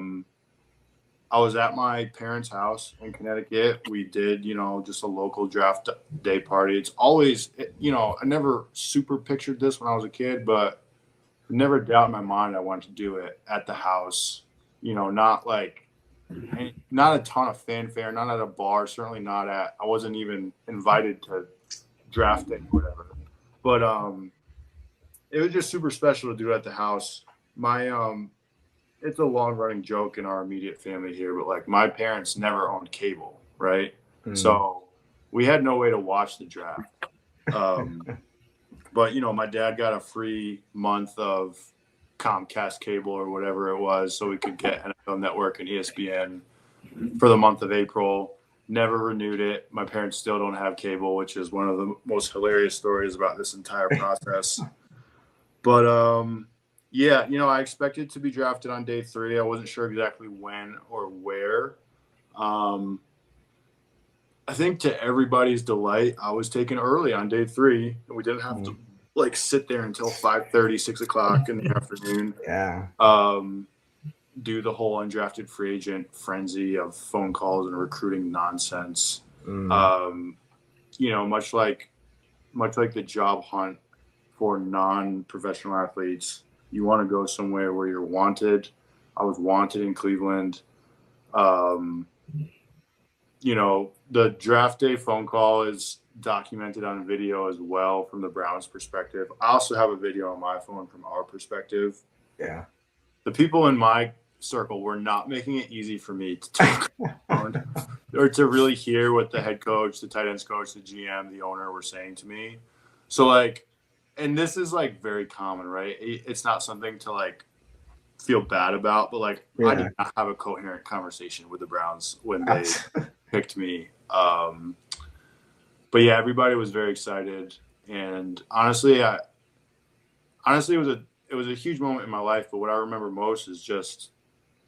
was at my parents' house in Connecticut. We did, you know, just a local draft day party. It's always, you know, I never super pictured this when I was a kid, but never doubt in my mind I wanted to do it at the house. You know, not a ton of fanfare, not at a bar, certainly not at, I wasn't even invited to draft day or whatever. But it was just super special to do it at the house. It's a long running joke in our immediate family here, but like my parents never owned cable, right? So we had no way to watch the draft. But you know, my dad got a free month of Comcast cable or whatever it was, so we could get NFL Network and ESPN for the month of April. Never renewed it. My parents still don't have cable, which is one of the most hilarious stories about this entire process. But yeah, you know, I expected to be drafted on day 3. I wasn't sure exactly when or where. I think to everybody's delight, I was taken early on day 3, and we didn't have to like sit there until 5:30, 6 o'clock in the afternoon. Yeah. Do the whole undrafted free agent frenzy of phone calls and recruiting nonsense. You know, much like the job hunt for non-professional athletes, you want to go somewhere where you're wanted. I was wanted in Cleveland. You know, the draft day phone call is documented on video as well from the Browns' perspective. I also have a video on my phone from our perspective. Yeah. The people in my circle were not making it easy for me to talk or to really hear what the head coach, the tight ends coach, the GM, the owner were saying to me. So like, and this is like very common, right? It's not something to like feel bad about, but like I did not have a coherent conversation with the Browns when they picked me. But yeah, everybody was very excited, and honestly, it was a huge moment in my life. But what I remember most is just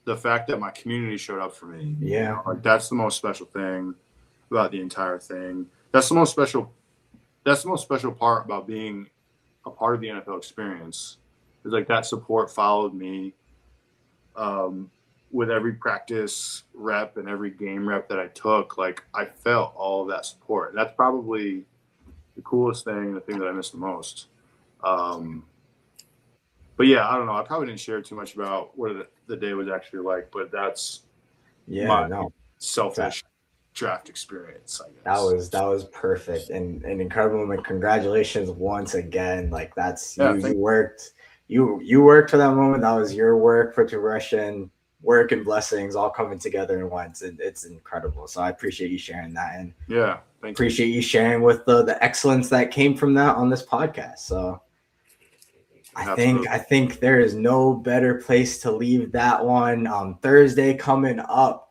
the fact that my community showed up for me. Yeah, you know, like that's the most special thing about the entire thing. That's the most special part about being a part of the NFL experience. Is like that support followed me. With every practice rep and every game rep that I took, like I felt all of that support. And that's probably the coolest thing, the thing that I miss the most. But yeah, I don't know. I probably didn't share too much about what the day was actually like, but that's my selfish draft experience, I guess. That was perfect and incredible. And congratulations once again. Like that's Yeah, you worked you worked for that moment. That was your work for progression, work and blessings all coming together at once. And it's incredible. So I appreciate you sharing that, and yeah, appreciate you sharing with the excellence that came from that on this podcast. So I think there is no better place to leave that one. Thursday coming up.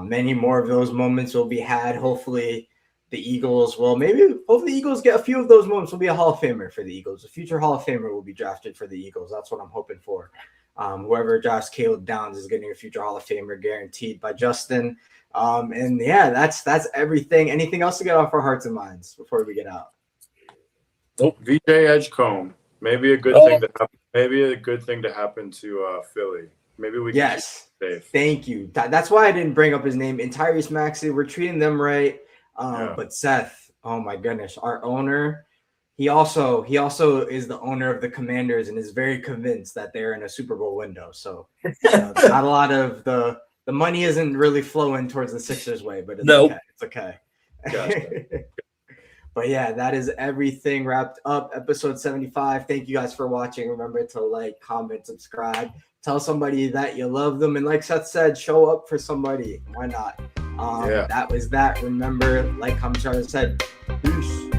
Many more of those moments will be had. Hopefully the Eagles hopefully the Eagles get a few of those moments. Will be a Hall of Famer for the Eagles. A future Hall of Famer will be drafted for the Eagles. That's what I'm hoping for. Whoever drafts Caleb Downs is getting a future Hall of Famer guaranteed by Justin. And yeah, that's everything. Anything else to get off our hearts and minds before we get out? Nope. VJ Edgecombe. Maybe a good thing to happen. Maybe a good thing to happen to Philly. Maybe we can keep safe. Thank you. That's why I didn't bring up his name. And Tyrese Maxey, we're treating them right. But Seth, oh my goodness, our owner, he also is the owner of the Commanders and is very convinced that they're in a Super Bowl window. So not a lot of the money isn't really flowing towards the Sixers way, but it's okay. Gotcha. But yeah, that is everything wrapped up. Episode 75. Thank you guys for watching. Remember to like, comment, subscribe. Tell somebody that you love them. And like Seth said, show up for somebody. Why not? That was that. Remember, like Hamshara said, peace.